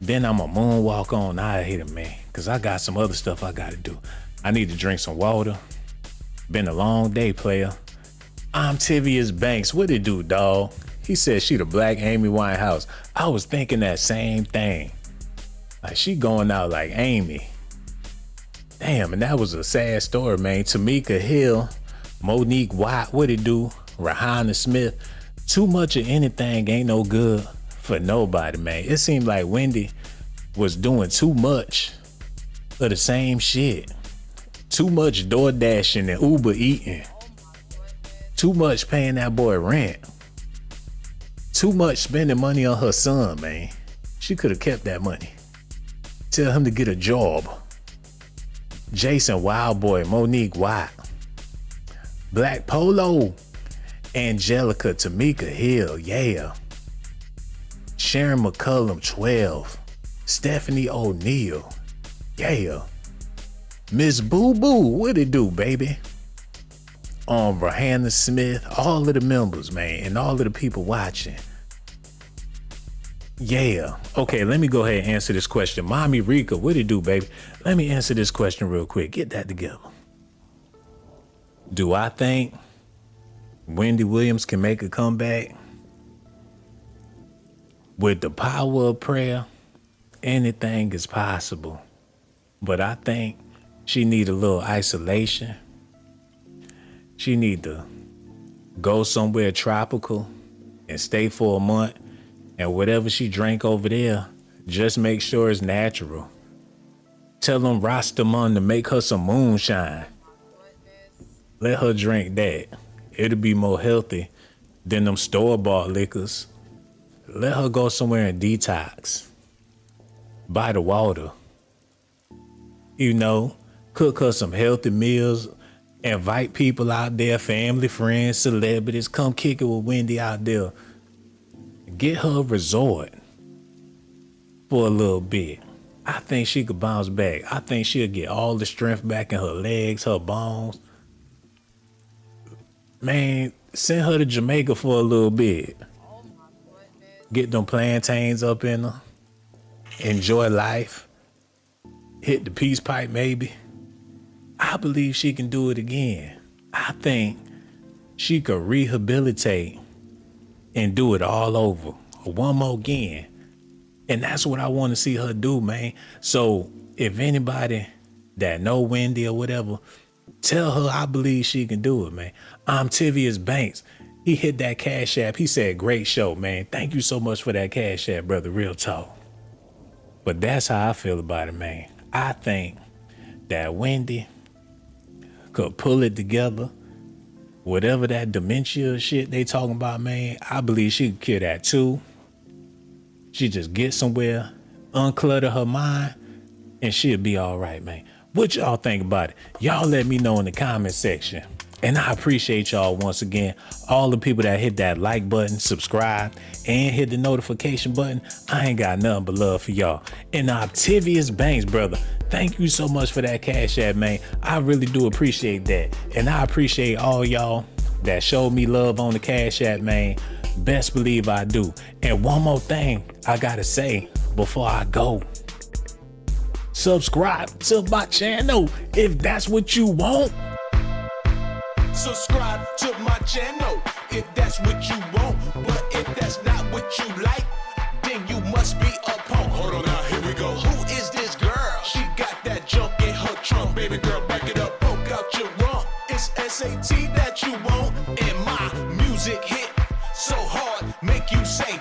Then I'm gonna moonwalk on out of here, man, because I got some other stuff I gotta do. I need to drink some water. Been a long day, player. I'm Tivius Banks. What it do, dawg? He said she the black Amy Winehouse. I was thinking that same thing. Like, she going out like Amy. Damn, and that was a sad story, man. Tamika Hill, Monique White, what it do? Rahana Smith. Too much of anything ain't no good for nobody, man. It seemed like Wendy was doing too much of the same shit. Too much door dashing and Uber eating. Too much paying that boy rent. Too much spending money on her son, man. She could have kept that money. Tell him to get a job. Jason Wildboy, Monique White, Black Polo, Angelica, Tamika Hill, yeah. Sharon McCullum, 12. Stephanie O'Neal, yeah. Miss Boo Boo, what it do, baby? Rahana Smith, all of the members, man, and all of the people watching. Yeah. Okay, let me go ahead and answer this question. Mommy Rika, what it do, baby? Let me answer this question real quick. Get that together. Do I think Wendy Williams can make a comeback? With the power of prayer, anything is possible. But I think she need a little isolation. She need to go somewhere tropical and stay for a month. And whatever she drank over there, just make sure it's natural. Tell them Rastaman to make her some moonshine. Let her drink that. It'll be more healthy than them store-bought liquors. Let her go somewhere and detox. Buy the water. You know, cook her some healthy meals. Invite people out there, family, friends, celebrities. Come kick it with Wendy out there. Get her a resort for a little bit. I think she could bounce back. I think she'll get all the strength back in her legs, her bones. Man, send her to Jamaica for a little bit. Get them plantains up in her. Enjoy life. Hit the peace pipe, maybe. I believe she can do it again. I think she could rehabilitate and do it all over. One more again. And that's what I want to see her do, man. So if anybody that know Wendy or whatever, tell her I believe she can do it, man. I'm Tivius Banks. He hit that Cash App. He said, great show, man. Thank you so much for that Cash App, brother. Real talk. But that's how I feel about it, man. I think that Wendy could pull it together. Whatever that dementia shit they talking about, man, I believe she could cure that too. She just get somewhere, unclutter her mind, and she'll be all right, man. What y'all think about it? Y'all let me know in the comment section. And I appreciate y'all once again. All the people that hit that like button, subscribe, and hit the notification button. I ain't got nothing but love for y'all. And Octavius Banks, brother, thank you so much for that Cash App, man. I really do appreciate that. And I appreciate all y'all that showed me love on the Cash App, man. Best believe I do. And one more thing I gotta say before I go. Subscribe to my channel if that's what you want. Subscribe to my channel if that's what you want. But if that's not what you like, then you must be a punk. Hold on now, here we go. Who is this girl? She got that junk in her trunk. Baby girl, back it up, poke out your rump. It's S.A.T that you want, and my music hit so hard, make you say